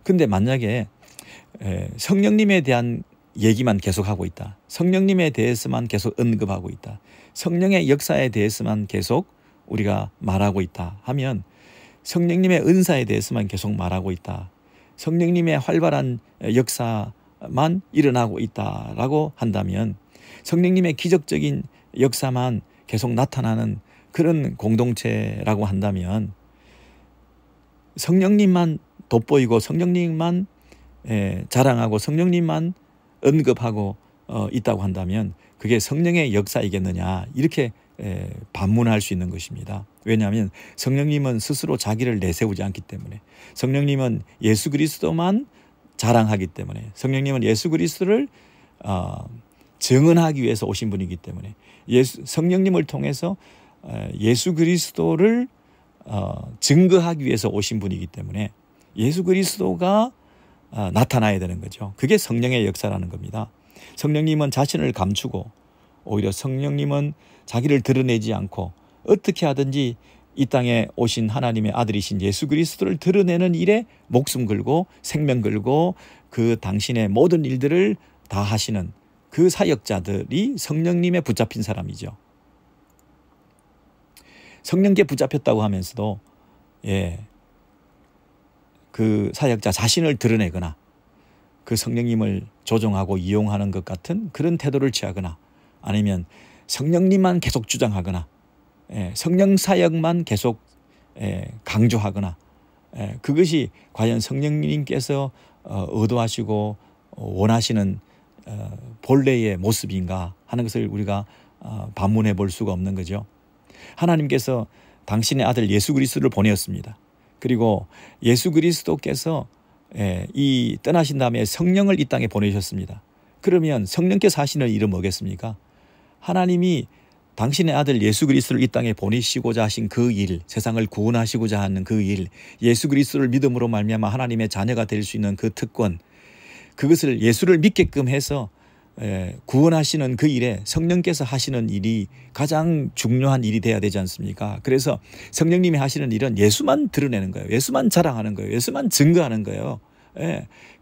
근데 만약에 성령님에 대한 얘기만 계속하고 있다, 성령님에 대해서만 계속 언급하고 있다, 성령의 역사에 대해서만 계속 우리가 말하고 있다 하면, 성령님의 은사에 대해서만 계속 말하고 있다, 성령님의 활발한 역사만 일어나고 있다라고 한다면, 성령님의 기적적인 역사만 계속 나타나는 그런 공동체라고 한다면, 성령님만 돋보이고 성령님만 자랑하고 성령님만 언급하고 있다고 한다면 그게 성령의 역사이겠느냐, 이렇게 반문할 수 있는 것입니다. 왜냐하면 성령님은 스스로 자기를 내세우지 않기 때문에, 성령님은 예수 그리스도만 자랑하기 때문에, 성령님은 예수 그리스도를 증언하기 위해서 오신 분이기 때문에, 성령님을 통해서 예수 그리스도를 증거하기 위해서 오신 분이기 때문에 예수 그리스도가 나타나야 되는 거죠. 그게 성령의 역사라는 겁니다. 성령님은 자신을 감추고 오히려 성령님은 자기를 드러내지 않고 어떻게 하든지 이 땅에 오신 하나님의 아들이신 예수 그리스도를 드러내는 일에 목숨 걸고 생명 걸고 그 당신의 모든 일들을 다 하시는 그 사역자들이 성령님에 붙잡힌 사람이죠. 성령께 붙잡혔다고 하면서도 그 사역자 자신을 드러내거나 그 성령님을 조종하고 이용하는 것 같은 그런 태도를 취하거나 아니면 성령님만 계속 주장하거나 성령 사역만 계속 강조하거나 그것이 과연 성령님께서 의도하시고 원하시는 본래의 모습인가 하는 것을 우리가 반문해 볼 수가 없는 거죠. 하나님께서 당신의 아들 예수 그리스도를 보내었습니다. 그리고 예수 그리스도께서 이 떠나신 다음에 성령을 이 땅에 보내셨습니다. 그러면 성령께서 하시는 일은 뭐겠습니까? 하나님이 당신의 아들 예수 그리스도를 이 땅에 보내시고자 하신 그 일, 세상을 구원하시고자 하는 그 일, 예수 그리스도를 믿음으로 말미암아 하나님의 자녀가 될 수 있는 그 특권, 그것을 예수를 믿게끔 해서 구원하시는 그 일에 성령께서 하시는 일이 가장 중요한 일이 돼야 되지 않습니까? 그래서 성령님이 하시는 일은 예수만 드러내는 거예요. 예수만 자랑하는 거예요. 예수만 증거하는 거예요.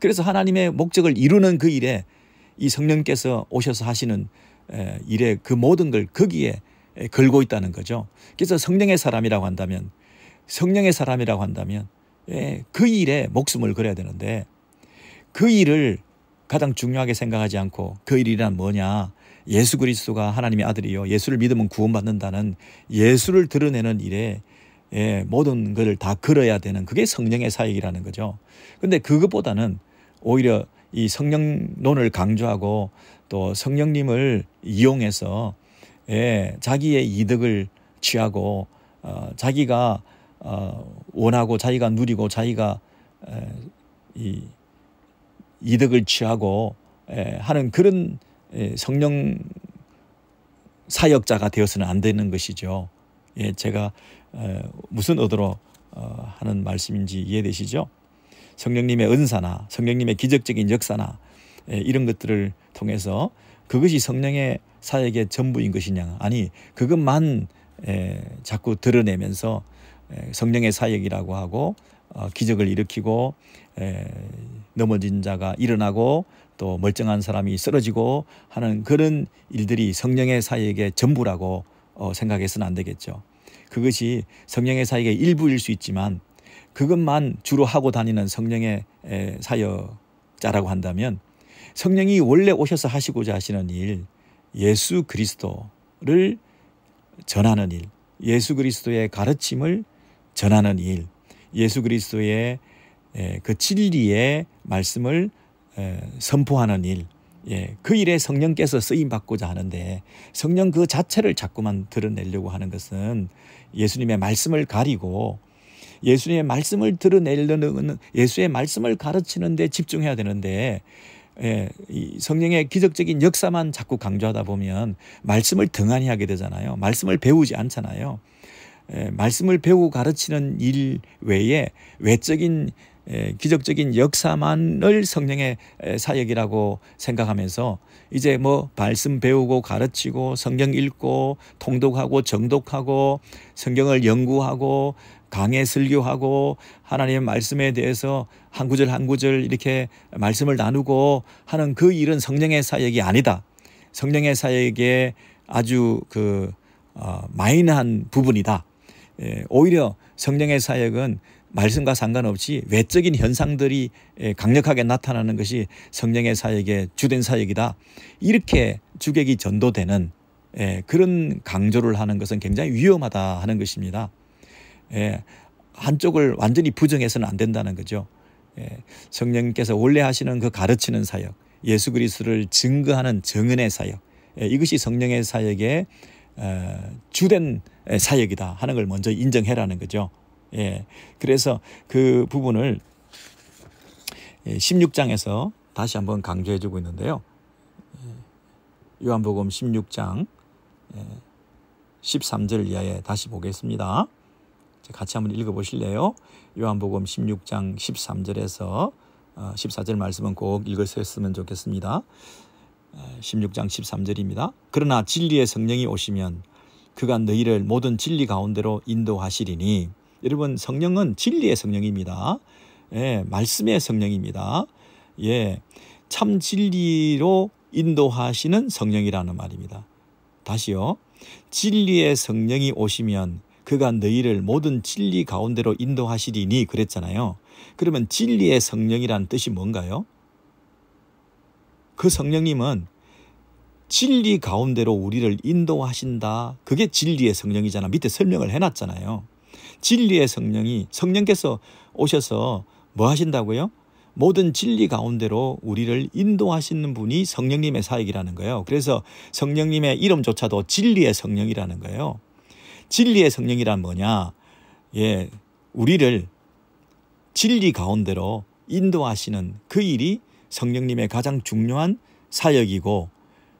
그래서 하나님의 목적을 이루는 그 일에 이 성령께서 오셔서 하시는 일에 그 모든 걸 거기에 걸고 있다는 거죠. 그래서 성령의 사람이라고 한다면 그 일에 목숨을 걸어야 되는데 그 일을 가장 중요하게 생각하지 않고 그 일이란 뭐냐? 예수 그리스도가 하나님의 아들이요. 예수를 믿으면 구원받는다는 예수를 드러내는 일에 모든 것을 다 걸어야 되는 그게 성령의 사역이라는 거죠. 그런데 그것보다는 오히려 이 성령론을 강조하고 또 성령님을 이용해서 자기의 이득을 취하고 자기가 원하고 자기가 누리고 자기가 이 이득을 취하고 하는 그런 성령 사역자가 되어서는 안 되는 것이죠. 제가 무슨 의도로 하는 말씀인지 이해되시죠? 성령님의 은사나 성령님의 기적적인 역사나 이런 것들을 통해서 그것이 성령의 사역의 전부인 것이냐? 아니, 그것만 자꾸 드러내면서 성령의 사역이라고 하고 기적을 일으키고 넘어진 자가 일어나고 또 멀쩡한 사람이 쓰러지고 하는 그런 일들이 성령의 사역의 전부라고 생각해서는 안 되겠죠. 그것이 성령의 사역의 일부일 수 있지만 그것만 주로 하고 다니는 성령의 사역자라고 한다면 성령이 원래 오셔서 하시고자 하시는 일, 예수 그리스도를 전하는 일, 예수 그리스도의 가르침을 전하는 일, 예수 그리스도의 그 진리의 말씀을 선포하는 일, 그 일에 성령께서 쓰임받고자 하는데 성령 그 자체를 자꾸만 드러내려고 하는 것은 예수님의 말씀을 가리고 예수님의 말씀을 드러내려는 예수의 말씀을 가르치는 데 집중해야 되는데 이 성령의 기적적인 역사만 자꾸 강조하다 보면 말씀을 등한히 하게 되잖아요. 말씀을 배우지 않잖아요. 말씀을 배우고 가르치는 일 외에 외적인 기적적인 역사만을 성령의 사역이라고 생각하면서 이제 뭐 말씀 배우고 가르치고 성경 읽고 통독하고 정독하고 성경을 연구하고 강해 설교하고 하나님의 말씀에 대해서 한 구절 한 구절 이렇게 말씀을 나누고 하는 그 일은 성령의 사역이 아니다. 성령의 사역의 아주 마이너한 부분이다. 오히려 성령의 사역은 말씀과 상관없이 외적인 현상들이 강력하게 나타나는 것이 성령의 사역의 주된 사역이다. 이렇게 주객이 전도되는 그런 강조를 하는 것은 굉장히 위험하다 하는 것입니다. 한쪽을 완전히 부정해서는 안 된다는 거죠. 성령님께서 원래 하시는 그 가르치는 사역, 예수 그리스도를 증거하는 정은의 사역, 이것이 성령의 사역의 주된 사역이다 하는 걸 먼저 인정해라는 거죠. 그래서 그 부분을 16장에서 다시 한번 강조해 주고 있는데요. 요한복음 16장 13절 이하에 다시 보겠습니다. 같이 한번 읽어보실래요? 요한복음 16장 13절에서 14절 말씀은 꼭 읽으셨으면 좋겠습니다. 16장 13절입니다. 그러나 진리의 성령이 오시면 그가 너희를 모든 진리 가운데로 인도하시리니. 여러분, 성령은 진리의 성령입니다. 예, 말씀의 성령입니다. 예, 참 진리로 인도하시는 성령이라는 말입니다. 다시요. 진리의 성령이 오시면 그가 너희를 모든 진리 가운데로 인도하시리니 그랬잖아요. 그러면 진리의 성령이라는 뜻이 뭔가요? 그 성령님은 진리 가운데로 우리를 인도하신다. 그게 진리의 성령이잖아. 밑에 설명을 해놨잖아요. 진리의 성령이, 성령께서 오셔서 뭐 하신다고요? 모든 진리 가운데로 우리를 인도하시는 분이 성령님의 사역이라는 거예요. 그래서 성령님의 이름조차도 진리의 성령이라는 거예요. 진리의 성령이란 뭐냐? 예, 우리를 진리 가운데로 인도하시는 그 일이 성령님의 가장 중요한 사역이고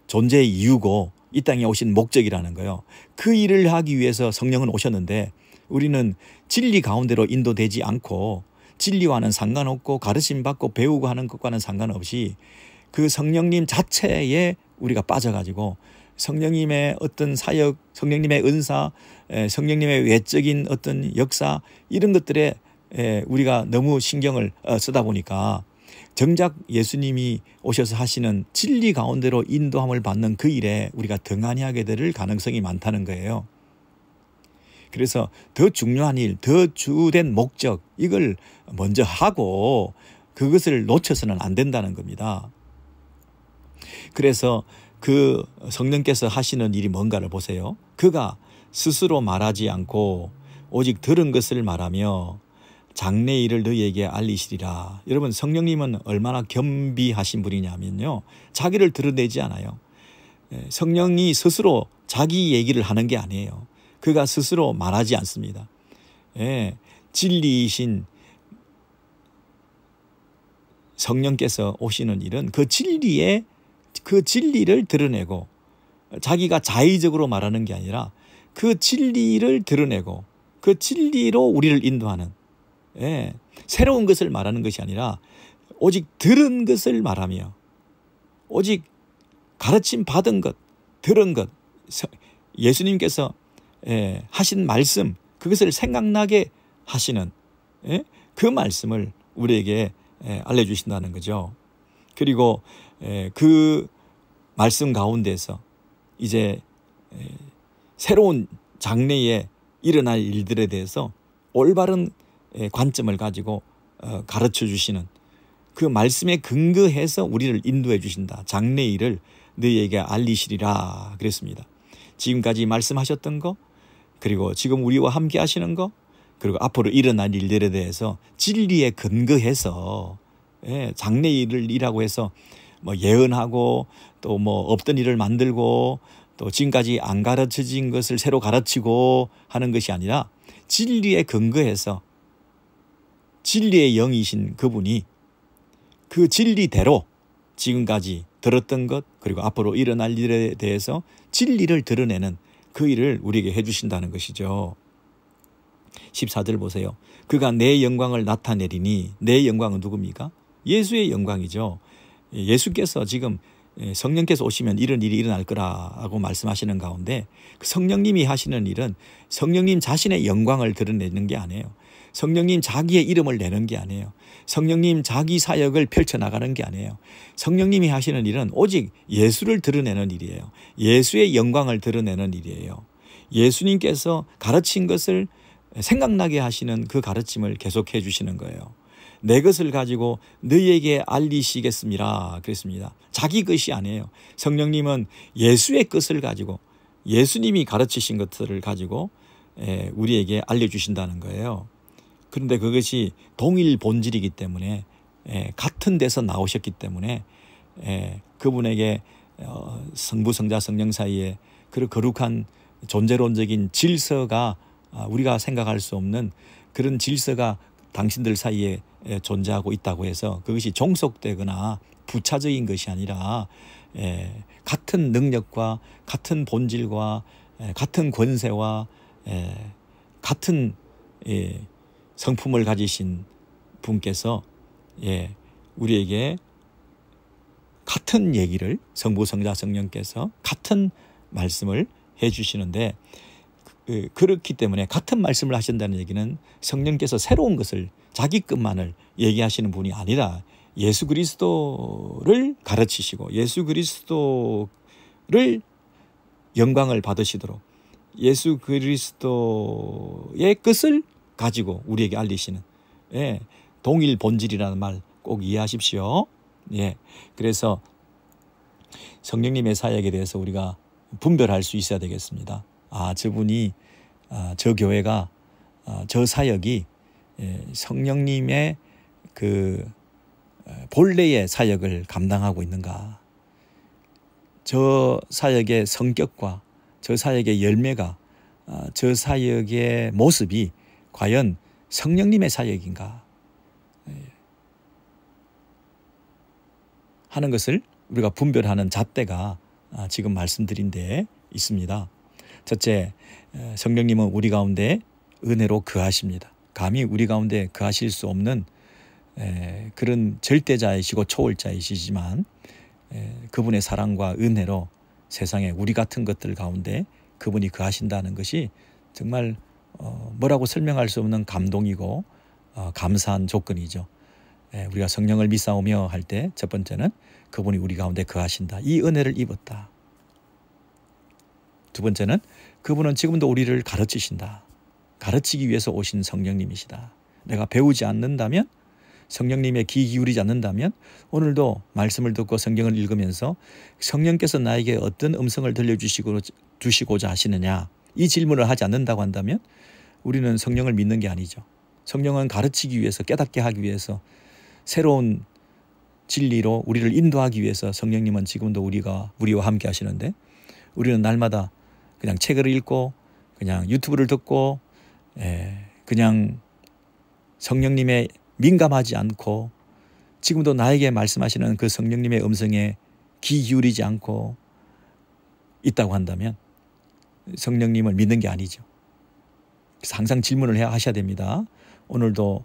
존재의 이유고 이 땅에 오신 목적이라는 거예요. 그 일을 하기 위해서 성령은 오셨는데 우리는 진리 가운데로 인도되지 않고 진리와는 상관없고 가르침받고 배우고 하는 것과는 상관없이 그 성령님 자체에 우리가 빠져가지고 성령님의 어떤 사역, 성령님의 은사, 성령님의 외적인 어떤 역사 이런 것들에 우리가 너무 신경을 쓰다 보니까 정작 예수님이 오셔서 하시는 진리 가운데로 인도함을 받는 그 일에 우리가 등한히 하게 될 가능성이 많다는 거예요. 그래서 더 중요한 일, 더 주된 목적 이걸 먼저 하고 그것을 놓쳐서는 안 된다는 겁니다. 그래서 그 성령께서 하시는 일이 뭔가를 보세요. 그가 스스로 말하지 않고 오직 들은 것을 말하며 장래 일을 너희에게 알리시리라. 여러분, 성령님은 얼마나 겸비하신 분이냐면요, 자기를 드러내지 않아요. 성령이 스스로 자기 얘기를 하는 게 아니에요. 그가 스스로 말하지 않습니다. 진리이신 성령께서 오시는 일은 그 진리를 드러내고 자기가 자의적으로 말하는 게 아니라 그 진리를 드러내고 그 진리로 우리를 인도하는, 새로운 것을 말하는 것이 아니라 오직 들은 것을 말하며 오직 가르침 받은 것, 들은 것, 예수님께서 하신 말씀, 그것을 생각나게 하시는 그 말씀을 우리에게 알려주신다는 거죠. 그리고 그 말씀 가운데서 이제 새로운 장래에 일어날 일들에 대해서 올바른 관점을 가지고 가르쳐 주시는 그 말씀에 근거해서 우리를 인도해 주신다. 장래 일을 너희에게 알리시리라 그랬습니다. 지금까지 말씀하셨던 거, 그리고 지금 우리와 함께 하시는 거, 그리고 앞으로 일어날 일들에 대해서 진리에 근거해서 장래 일이라고 해서 뭐 예언하고 또 뭐 없던 일을 만들고 또 지금까지 안 가르쳐진 것을 새로 가르치고 하는 것이 아니라 진리에 근거해서 진리의 영이신 그분이 그 진리대로 지금까지 들었던 것, 그리고 앞으로 일어날 일에 대해서 진리를 드러내는 그 일을 우리에게 해주신다는 것이죠. 14절 보세요. 그가 내 영광을 나타내리니, 내 영광은 누굽니까? 예수의 영광이죠. 예수께서 지금 성령께서 오시면 이런 일이 일어날 거라고 말씀하시는 가운데 그 성령님이 하시는 일은 성령님 자신의 영광을 드러내는 게 아니에요. 성령님 자기의 이름을 내는 게 아니에요. 성령님 자기 사역을 펼쳐나가는 게 아니에요. 성령님이 하시는 일은 오직 예수를 드러내는 일이에요. 예수의 영광을 드러내는 일이에요. 예수님께서 가르친 것을 생각나게 하시는 그 가르침을 계속해 주시는 거예요. 내 것을 가지고 너희에게 알리시겠습니다 그랬습니다. 자기 것이 아니에요. 성령님은 예수의 것을 가지고 예수님이 가르치신 것들을 가지고 우리에게 알려주신다는 거예요. 그런데 그것이 동일 본질이기 때문에 같은 데서 나오셨기 때문에 그분에게 성부, 성자, 성령 사이에 그 거룩한 존재론적인 질서가 우리가 생각할 수 없는 그런 질서가 당신들 사이에 존재하고 있다고 해서 그것이 종속되거나 부차적인 것이 아니라 같은 능력과 같은 본질과 같은 권세와 같은 성품을 가지신 분께서 우리에게 같은 얘기를 성부, 성자, 성령께서 같은 말씀을 해주시는데 그렇기 때문에 같은 말씀을 하신다는 얘기는 성령께서 새로운 것을 자기 것만을 얘기하시는 분이 아니라 예수 그리스도를 가르치시고 예수 그리스도를 영광을 받으시도록 예수 그리스도의 것을 가지고 우리에게 알리시는 동일 본질이라는 말 꼭 이해하십시오. 그래서 성령님의 사역에 대해서 우리가 분별할 수 있어야 되겠습니다. 저분이 저 교회가 저 사역이 성령님의 그 본래의 사역을 감당하고 있는가, 저 사역의 성격과 저 사역의 열매가 저 사역의 모습이 과연 성령님의 사역인가 하는 것을 우리가 분별하는 잣대가 지금 말씀드린 데 있습니다. 첫째, 성령님은 우리 가운데 은혜로 거하십니다. 감히 우리 가운데 거하실 수 없는 그런 절대자이시고 초월자이시지만 그분의 사랑과 은혜로 세상에 우리 같은 것들 가운데 그분이 거하신다는 것이 정말 뭐라고 설명할 수 없는 감동이고 감사한 조건이죠. 우리가 성령을 믿사오며 할 때 첫 번째는 그분이 우리 가운데 거하신다. 이 은혜를 입었다. 두 번째는 그분은 지금도 우리를 가르치신다. 가르치기 위해서 오신 성령님이시다. 내가 배우지 않는다면, 성령님의 귀 기울이지 않는다면 오늘도 말씀을 듣고 성경을 읽으면서 성령께서 나에게 어떤 음성을 들려주시고자 하시느냐, 이 질문을 하지 않는다고 한다면 우리는 성령을 믿는 게 아니죠. 성령은 가르치기 위해서, 깨닫게 하기 위해서, 새로운 진리로 우리를 인도하기 위해서 성령님은 지금도 우리와 함께 하시는데, 우리는 날마다 그냥 책을 읽고 그냥 유튜브를 듣고 그냥 성령님의 민감하지 않고 지금도 나에게 말씀하시는 그 성령님의 음성에 귀 기울이지 않고 있다고 한다면 성령님을 믿는 게 아니죠. 그래서 항상 질문을 하셔야 됩니다. 오늘도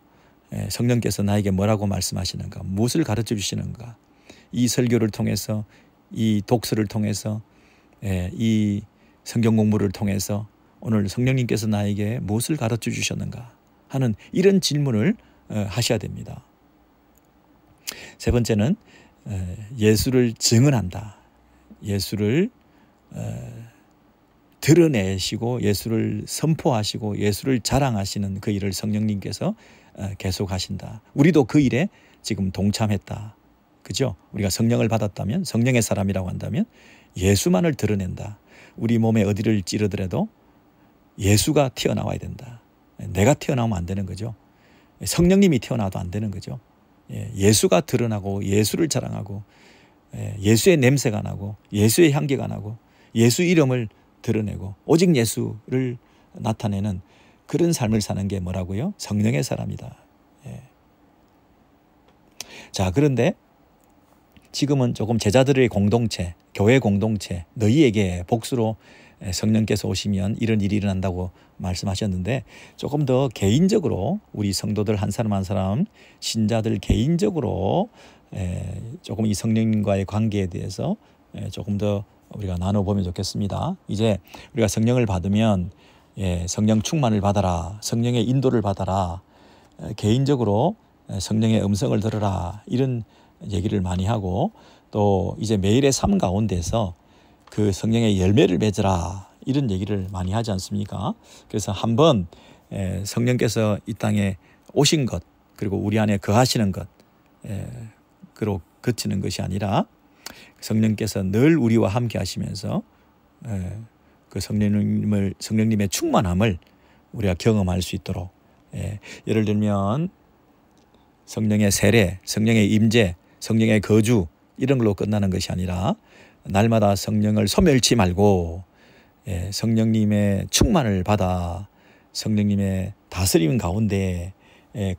성령께서 나에게 뭐라고 말씀하시는가, 무엇을 가르쳐 주시는가, 이 설교를 통해서, 이 독서를 통해서, 이 성경 공부를 통해서 오늘 성령님께서 나에게 무엇을 가르쳐 주셨는가 하는 이런 질문을 하셔야 됩니다. 세 번째는 예수를 증언한다. 예수를 드러내시고 예수를 선포하시고 예수를 자랑하시는 그 일을 성령님께서 계속 하신다. 우리도 그 일에 지금 동참했다. 그죠? 우리가 성령을 받았다면, 성령의 사람이라고 한다면 예수만을 드러낸다. 우리 몸에 어디를 찌르더라도 예수가 튀어나와야 된다. 내가 튀어나오면 안 되는 거죠. 성령님이 튀어나와도 안 되는 거죠. 예수가 드러나고 예수를 자랑하고 예수의 냄새가 나고 예수의 향기가 나고 예수 이름을 드러내고 오직 예수를 나타내는 그런 삶을 사는 게 뭐라고요? 성령의 사람이다. 자, 그런데 지금은 조금 제자들의 공동체, 교회 공동체, 너희에게 복수로 성령께서 오시면 이런 일이 일어난다고 말씀하셨는데, 조금 더 개인적으로 우리 성도들 한 사람 한 사람, 신자들 개인적으로 조금 이 성령님과의 관계에 대해서 조금 더 우리가 나눠보면 좋겠습니다. 이제 우리가 성령을 받으면 성령 충만을 받아라, 성령의 인도를 받아라, 개인적으로 성령의 음성을 들어라, 이런 얘기를 많이 하고, 또 이제 매일의 삶 가운데서 그 성령의 열매를 맺으라, 이런 얘기를 많이 하지 않습니까? 그래서 한번 성령께서 이 땅에 오신 것, 그리고 우리 안에 거하시는 것, 그로 그치는 것이 아니라 성령께서 늘 우리와 함께 하시면서 그 성령님의 충만함을 우리가 경험할 수 있도록, 예를 들면 성령의 세례, 성령의 임재, 성령의 거주, 이런 걸로 끝나는 것이 아니라 날마다 성령을 소멸치 말고 성령님의 충만을 받아 성령님의 다스림 가운데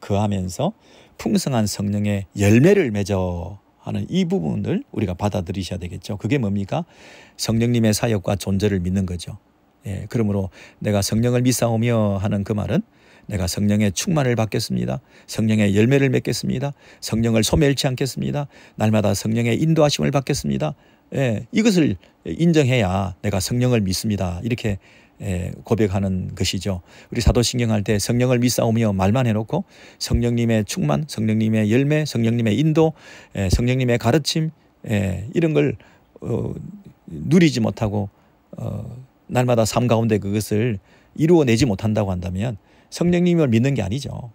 거하면서 풍성한 성령의 열매를 맺어 하는 이 부분을 우리가 받아들이셔야 되겠죠. 그게 뭡니까? 성령님의 사역과 존재를 믿는 거죠. 예, 그러므로 내가 성령을 믿사오며 하는 그 말은 내가 성령의 충만을 받겠습니다. 성령의 열매를 맺겠습니다. 성령을 소멸치 않겠습니다. 날마다 성령의 인도하심을 받겠습니다. 예, 이것을 인정해야 내가 성령을 믿습니다. 이렇게 고백하는 것이죠. 우리 사도신경 할 때 성령을 믿사오며 말만 해놓고 성령님의 충만, 성령님의 열매, 성령님의 인도, 성령님의 가르침 이런 걸 누리지 못하고 날마다 삶 가운데 그것을 이루어내지 못한다고 한다면 성령님을 믿는 게 아니죠.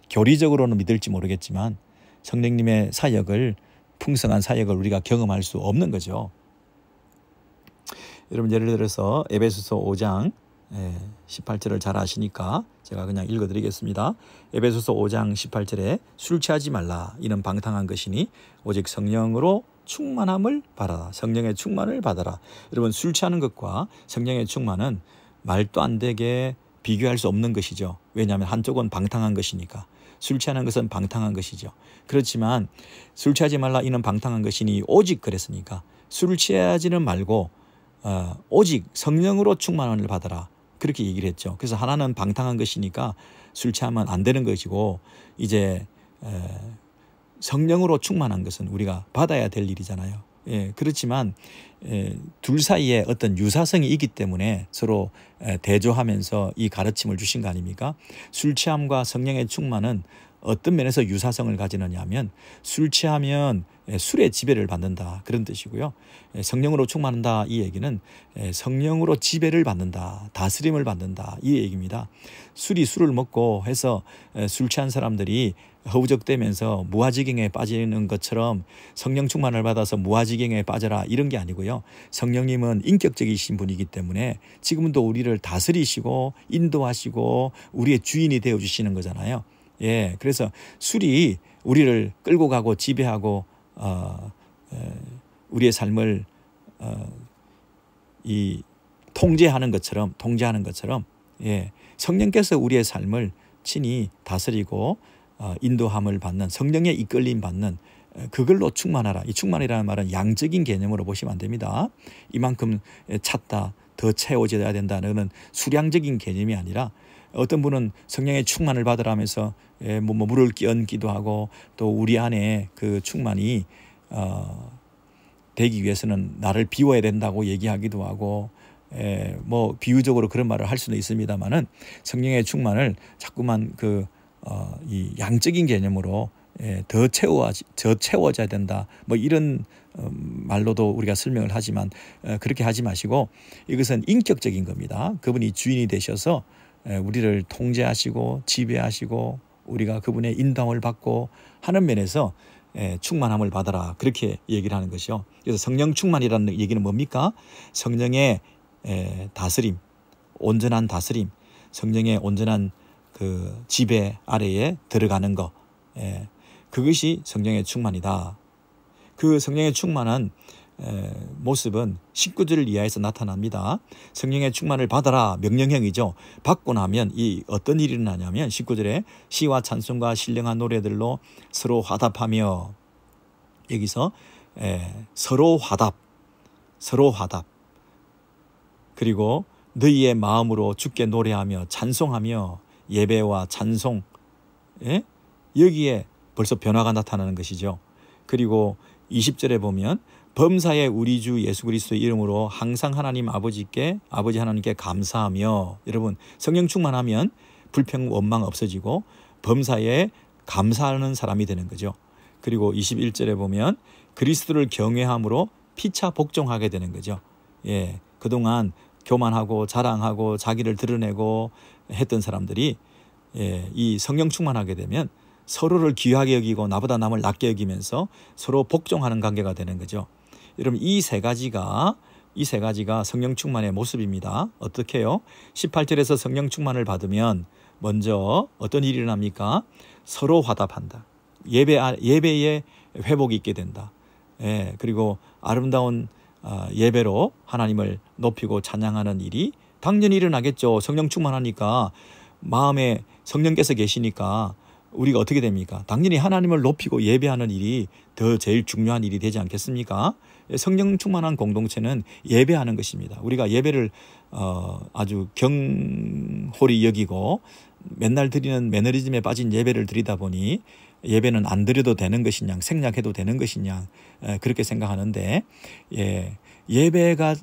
교리적으로는 믿을지 모르겠지만 성령님의 사역을, 풍성한 사역을 우리가 경험할 수 없는 거죠. 여러분 예를 들어서 에베소서 5장 18절을 잘 아시니까 제가 그냥 읽어드리겠습니다. 에베소서 5장 18절에 술 취하지 말라. 이는 방탕한 것이니 오직 성령으로 충만함을 받아라. 성령의 충만을 받아라. 여러분 술 취하는 것과 성령의 충만은 말도 안 되게 비교할 수 없는 것이죠. 왜냐하면 한쪽은 방탕한 것이니까. 술 취하는 것은 방탕한 것이죠. 그렇지만 술 취하지 말라 이는 방탕한 것이니 오직 그랬으니까 술을 취하지는 말고 오직 성령으로 충만함을 받아라. 그렇게 얘기를 했죠. 그래서 하나는 방탕한 것이니까 술 취하면 안 되는 것이고 이제 성령으로 충만한 것은 우리가 받아야 될 일이잖아요. 예, 그렇지만 둘 사이에 어떤 유사성이 있기 때문에 서로 대조하면서 이 가르침을 주신 거 아닙니까? 술 취함과 성령의 충만은 어떤 면에서 유사성을 가지느냐 하면 술 취하면 술의 지배를 받는다 그런 뜻이고요. 성령으로 충만한다 이 얘기는 성령으로 지배를 받는다, 다스림을 받는다 이 얘기입니다. 술을 먹고 해서 술 취한 사람들이 허우적대면서 무아지경에 빠지는 것처럼 성령 충만을 받아서 무아지경에 빠져라 이런 게 아니고요. 성령님은 인격적이신 분이기 때문에 지금도 우리를 다스리시고 인도하시고 우리의 주인이 되어주시는 거잖아요. 예, 그래서 술이 우리를 끌고 가고 지배하고 우리의 삶을 통제하는 것처럼 예, 성령께서 우리의 삶을 친히 다스리고 인도함을 받는 성령의 이끌림 받는 그걸로 충만하라. 이 충만이라는 말은 양적인 개념으로 보시면 안 됩니다. 이만큼 찼다, 더 채워져야 된다는 수량적인 개념이 아니라 어떤 분은 성령의 충만을 받으라면서 물을 끼얹기도 하고 또 우리 안에 그 충만이 되기 위해서는 나를 비워야 된다고 얘기하기도 하고 비유적으로 그런 말을 할 수도 있습니다만은 성령의 충만을 자꾸만 이 양적인 개념으로 더 채워져야 된다. 이런 말로도 우리가 설명을 하지만 그렇게 하지 마시고 이것은 인격적인 겁니다. 그분이 주인이 되셔서 우리를 통제하시고 지배하시고 우리가 그분의 인도함을 받고 하는 면에서 충만함을 받아라 그렇게 얘기를 하는 것이요. 그래서 성령 충만이라는 얘기는 뭡니까? 성령의 다스림, 온전한 다스림, 성령의 온전한 그 지배 아래에 들어가는 것, 그것이 성령의 충만이다. 그 성령의 충만한 모습은 19절 이하에서 나타납니다. 성령의 충만을 받아라 명령형이죠. 받고 나면 이 어떤 일이 일어나냐면 19절에 시와 찬송과 신령한 노래들로 서로 화답하며 여기서 서로 화답 그리고 너희의 마음으로 주께 노래하며 찬송하며 예배와 찬송 여기에 벌써 변화가 나타나는 것이죠. 그리고 20절에 보면 범사에 우리 주 예수 그리스도의 이름으로 항상 아버지 하나님께 감사하며 여러분 성령 충만하면 불평 원망 없어지고 범사에 감사하는 사람이 되는 거죠. 그리고 21절에 보면 그리스도를 경외함으로 피차 복종하게 되는 거죠. 예, 그동안 교만하고 자랑하고 자기를 드러내고 했던 사람들이 이 성령 충만하게 되면 서로를 귀하게 여기고 나보다 남을 낮게 여기면서 서로 복종하는 관계가 되는 거죠. 여러분 이 세 가지가 성령 충만의 모습입니다. 어떻게 해요? 18절에서 성령 충만을 받으면 먼저 어떤 일이 일어납니까? 서로 화답한다. 예배에 회복이 있게 된다. 그리고 아름다운 예배로 하나님을 높이고 찬양하는 일이 당연히 일어나겠죠. 성령 충만하니까 마음에 성령께서 계시니까 우리가 어떻게 됩니까? 당연히 하나님을 높이고 예배하는 일이 더 제일 중요한 일이 되지 않겠습니까? 성령 충만한 공동체는 예배하는 것입니다. 우리가 예배를 아주 경홀히 여기고 맨날 드리는 매너리즘에 빠진 예배를 드리다 보니 예배는 안 드려도 되는 것이냐, 생략해도 되는 것이냐, 그렇게 생각하는데, 예배가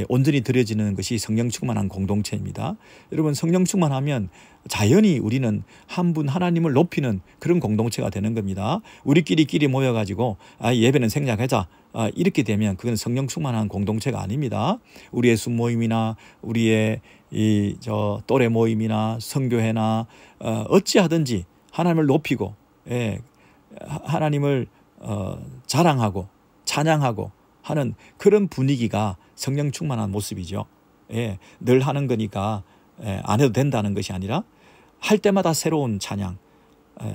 온전히 드려지는 것이 성령 충만한 공동체입니다. 여러분, 성령 충만하면 자연히 우리는 한 분 하나님을 높이는 그런 공동체가 되는 겁니다. 우리끼리 모여가지고 예배는 생략하자, 이렇게 되면 그건 성령 충만한 공동체가 아닙니다. 우리의 순모임이나 우리의 또래 모임이나 성교회나 어찌하든지 하나님을 높이고, 하나님을 자랑하고 찬양하고 하는 그런 분위기가 성령 충만한 모습이죠. 늘 하는 거니까 안 해도 된다는 것이 아니라 할 때마다 새로운 찬양,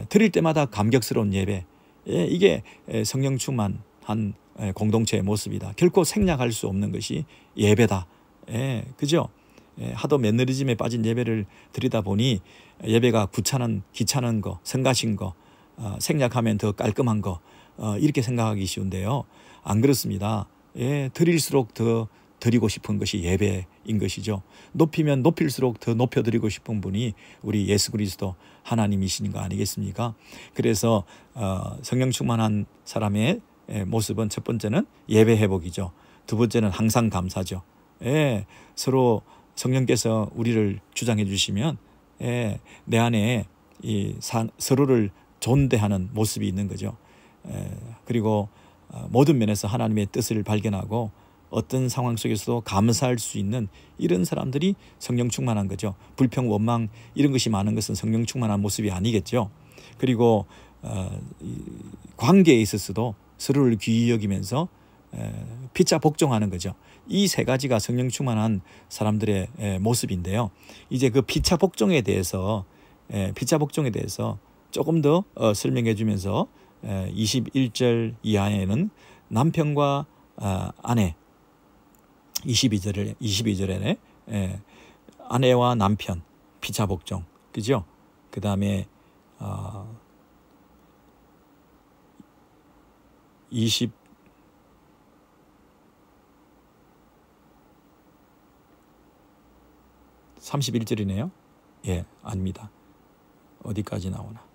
드릴 때마다 감격스러운 예배, 이게 성령 충만한 공동체의 모습이다. 결코 생략할 수 없는 것이 예배다. 그죠? 하도 매너리즘에 빠진 예배를 드리다 보니 예배가 귀찮은 거, 성가신 거, 생략하면 더 깔끔한 거, 이렇게 생각하기 쉬운데요. 안 그렇습니다. 드릴수록 더 드리고 싶은 것이 예배인 것이죠. 높이면 높일수록 더 높여드리고 싶은 분이 우리 예수 그리스도 하나님이신 거 아니겠습니까? 그래서 성령 충만한 사람의 모습은 첫 번째는 예배 회복이죠. 두 번째는 항상 감사죠. 서로 성령께서 우리를 주장해 주시면 내 안에 서로를 존대하는 모습이 있는 거죠. 그리고 모든 면에서 하나님의 뜻을 발견하고 어떤 상황 속에서도 감사할 수 있는 이런 사람들이 성령 충만한 거죠. 불평, 원망 이런 것이 많은 것은 성령 충만한 모습이 아니겠죠. 그리고 관계에 있어서도 서로를 귀히 여기면서 피차 복종하는 거죠. 이 세 가지가 성령 충만한 사람들의 모습인데요. 이제 그 피차 복종에 대해서 조금 더 설명해 주면서 21절 이하에는 남편과 아내, 22절에 아내와 남편 피차 복종, 그죠? 그 다음에 31절이네요. 아닙니다. 어디까지 나오나?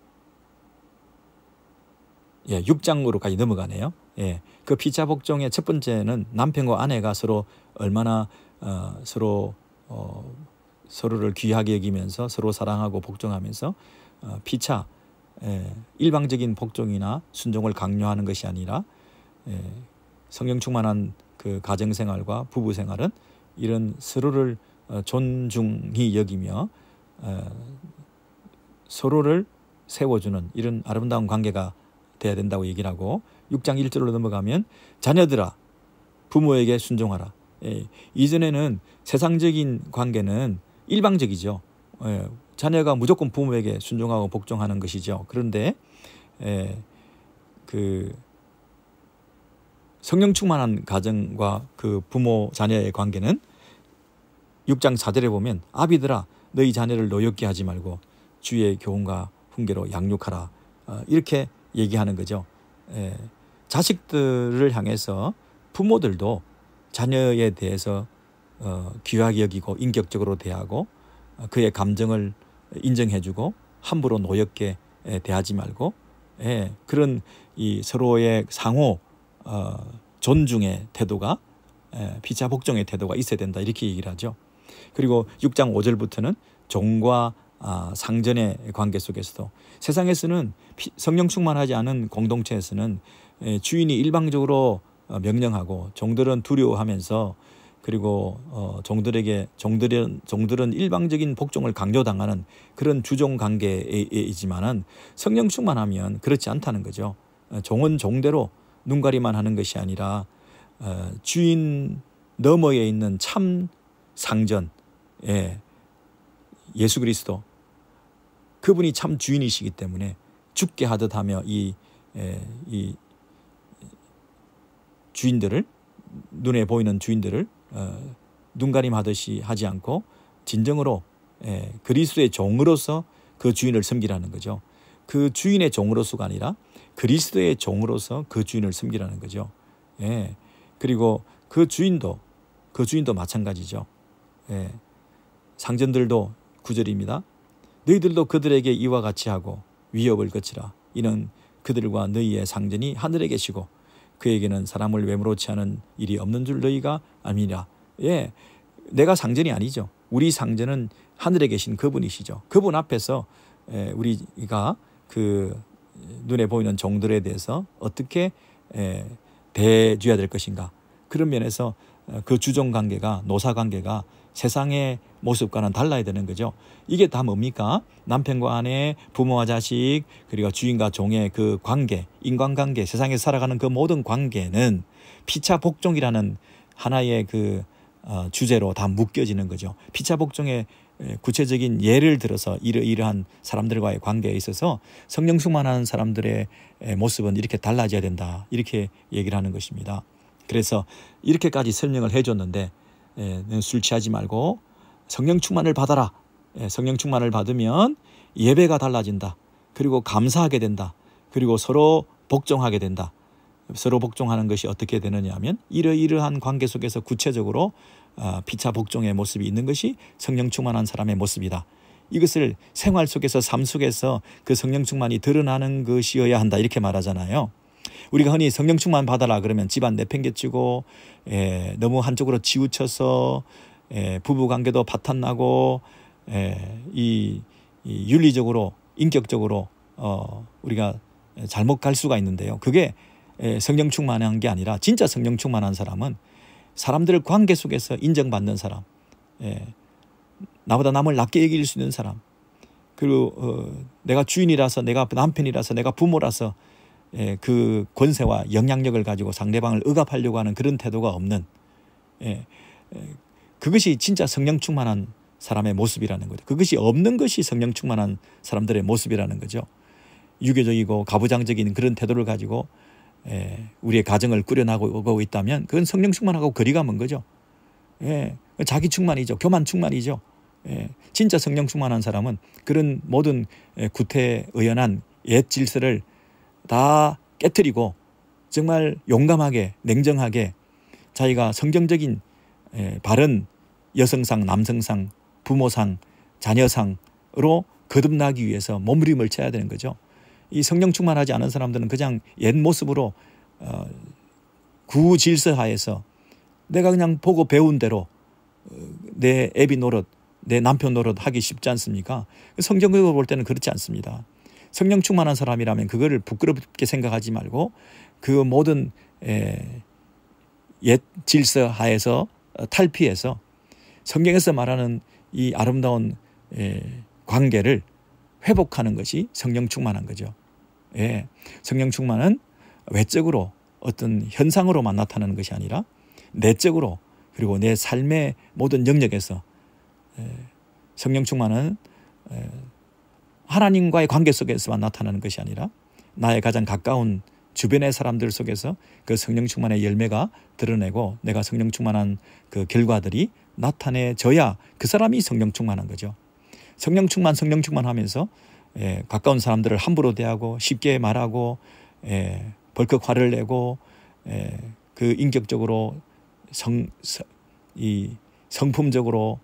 6장으로까지 넘어가네요. 그 피차 복종의 첫 번째는 남편과 아내가 서로 얼마나 서로를 귀하게 여기면서 서로 사랑하고 복종하면서 피차 일방적인 복종이나 순종을 강요하는 것이 아니라 성령 충만한 그 가정생활과 부부생활은 이런 서로를 존중히 여기며 서로를 세워주는 이런 아름다운 관계가 돼야 된다고 얘기를 하고 6장 1절로 넘어가면 자녀들아 부모에게 순종하라. 이전에는 세상적인 관계는 일방적이죠. 자녀가 무조건 부모에게 순종하고 복종하는 것이죠. 그런데 그 성령 충만한 가정과 그 부모 자녀의 관계는 6장 4절에 보면 아비들아 너희 자녀를 노엽게 하지 말고 주의 교훈과 훈계로 양육하라. 이렇게 얘기하는 거죠. 자식들을 향해서 부모들도 자녀에 대해서 귀하게 여기고 인격적으로 대하고 그의 감정을 인정해주고 함부로 노엽게 대하지 말고 그런 이 서로의 상호 존중의 태도가 피차 복종의 태도가 있어야 된다 이렇게 얘기를 하죠. 그리고 6장 5절부터는 종과 상전의 관계 속에서도 세상에서는 성령 충만하지 않은 공동체에서는 주인이 일방적으로 명령하고 종들은 두려워하면서 그리고 종들은 일방적인 복종을 강요당하는 그런 주종 관계이지만은 성령 충만하면 그렇지 않다는 거죠. 종은 종대로 눈가리만 하는 것이 아니라 주인 너머에 있는 참 상전, 예수 그리스도 그분이 참 주인이시기 때문에 죽게 하듯 하며 이 주인들을 눈에 보이는 주인들을 눈가림하듯이 하지 않고 진정으로 그리스도의 종으로서 그 주인을 섬기라는 거죠. 그 주인의 종으로서가 아니라 그리스도의 종으로서 그 주인을 섬기라는 거죠. 예. 그리고 그 주인도 마찬가지죠. 예. 상전들도 9절입니다. 너희들도 그들에게 이와 같이 하고 위협을 거치라. 이는 그들과 너희의 상전이 하늘에 계시고 그에게는 사람을 외모로 취하는 일이 없는 줄 너희가 아니라. 예. 내가 상전이 아니죠. 우리 상전은 하늘에 계신 그분이시죠. 그분 앞에서 우리가 그 눈에 보이는 종들에 대해서 어떻게 대해줘야 될 것인가. 그런 면에서 그 주종관계가, 노사관계가 세상의 모습과는 달라야 되는 거죠. 이게 다 뭡니까? 남편과 아내, 부모와 자식, 그리고 주인과 종의 그 관계, 인간관계, 세상에서 살아가는 그 모든 관계는 피차 복종이라는 하나의 그 주제로 다 묶여지는 거죠. 피차 복종의 구체적인 예를 들어서 이러한 사람들과의 관계에 있어서 성령 충만한 사람들의 모습은 이렇게 달라져야 된다. 이렇게 얘기를 하는 것입니다. 그래서 이렇게까지 설명을 해줬는데 술 취하지 말고 성령 충만을 받아라. 성령 충만을 받으면 예배가 달라진다. 그리고 감사하게 된다. 그리고 서로 복종하게 된다. 서로 복종하는 것이 어떻게 되느냐 하면 이러한 관계 속에서 구체적으로 피차 복종의 모습이 있는 것이 성령 충만한 사람의 모습이다. 이것을 생활 속에서, 삶 속에서 그 성령 충만이 드러나는 것이어야 한다. 이렇게 말하잖아요. 우리가 흔히 성령 충만 받아라 그러면 집안 내팽개치고 너무 한쪽으로 치우쳐서 부부관계도 파탄나고 이 윤리적으로, 인격적으로 우리가 잘못 갈 수가 있는데요. 그게 성령 충만한 게 아니라 진짜 성령 충만한 사람은 사람들 관계 속에서 인정받는 사람, 나보다 남을 낮게 여길 수 있는 사람, 그리고 내가 주인이라서, 내가 남편이라서, 내가 부모라서 그 권세와 영향력을 가지고 상대방을 억압하려고 하는 그런 태도가 없는, 그것이 진짜 성령 충만한 사람의 모습이라는 거죠. 그것이 없는 것이 성령 충만한 사람들의 모습이라는 거죠. 유교적이고 가부장적인 그런 태도를 가지고 우리의 가정을 꾸려나가고 있다면 그건 성령 충만하고 거리가 먼 거죠. 자기 충만이죠. 교만 충만이죠. 진짜 성령 충만한 사람은 그런 모든 구태의연한 옛 질서를 다 깨트리고 정말 용감하게, 냉정하게 자기가 성경적인 바른 여성상, 남성상, 부모상, 자녀상으로 거듭나기 위해서 몸부림을 쳐야 되는 거죠. 이 성령 충만하지 않은 사람들은 그냥 옛 모습으로 구질서하에서 내가 그냥 보고 배운 대로 내 애비 노릇, 내 남편 노릇 하기 쉽지 않습니까? 성경적으로 볼 때는 그렇지 않습니다. 성령 충만한 사람이라면 그거를 부끄럽게 생각하지 말고 그 모든 옛 질서 하에서 탈피해서 성경에서 말하는 이 아름다운 관계를 회복하는 것이 성령 충만한 거죠. 성령 충만은 외적으로 어떤 현상으로만 나타나는 것이 아니라 내적으로, 그리고 내 삶의 모든 영역에서 성령 충만은 하나님과의 관계 속에서만 나타나는 것이 아니라 나의 가장 가까운 주변의 사람들 속에서 그 성령 충만의 열매가 드러내고 내가 성령 충만한 그 결과들이 나타내져야 그 사람이 성령 충만한 거죠. 성령 충만 하면서 가까운 사람들을 함부로 대하고 쉽게 말하고 벌컥 화를 내고 그 인격적으로 성품적으로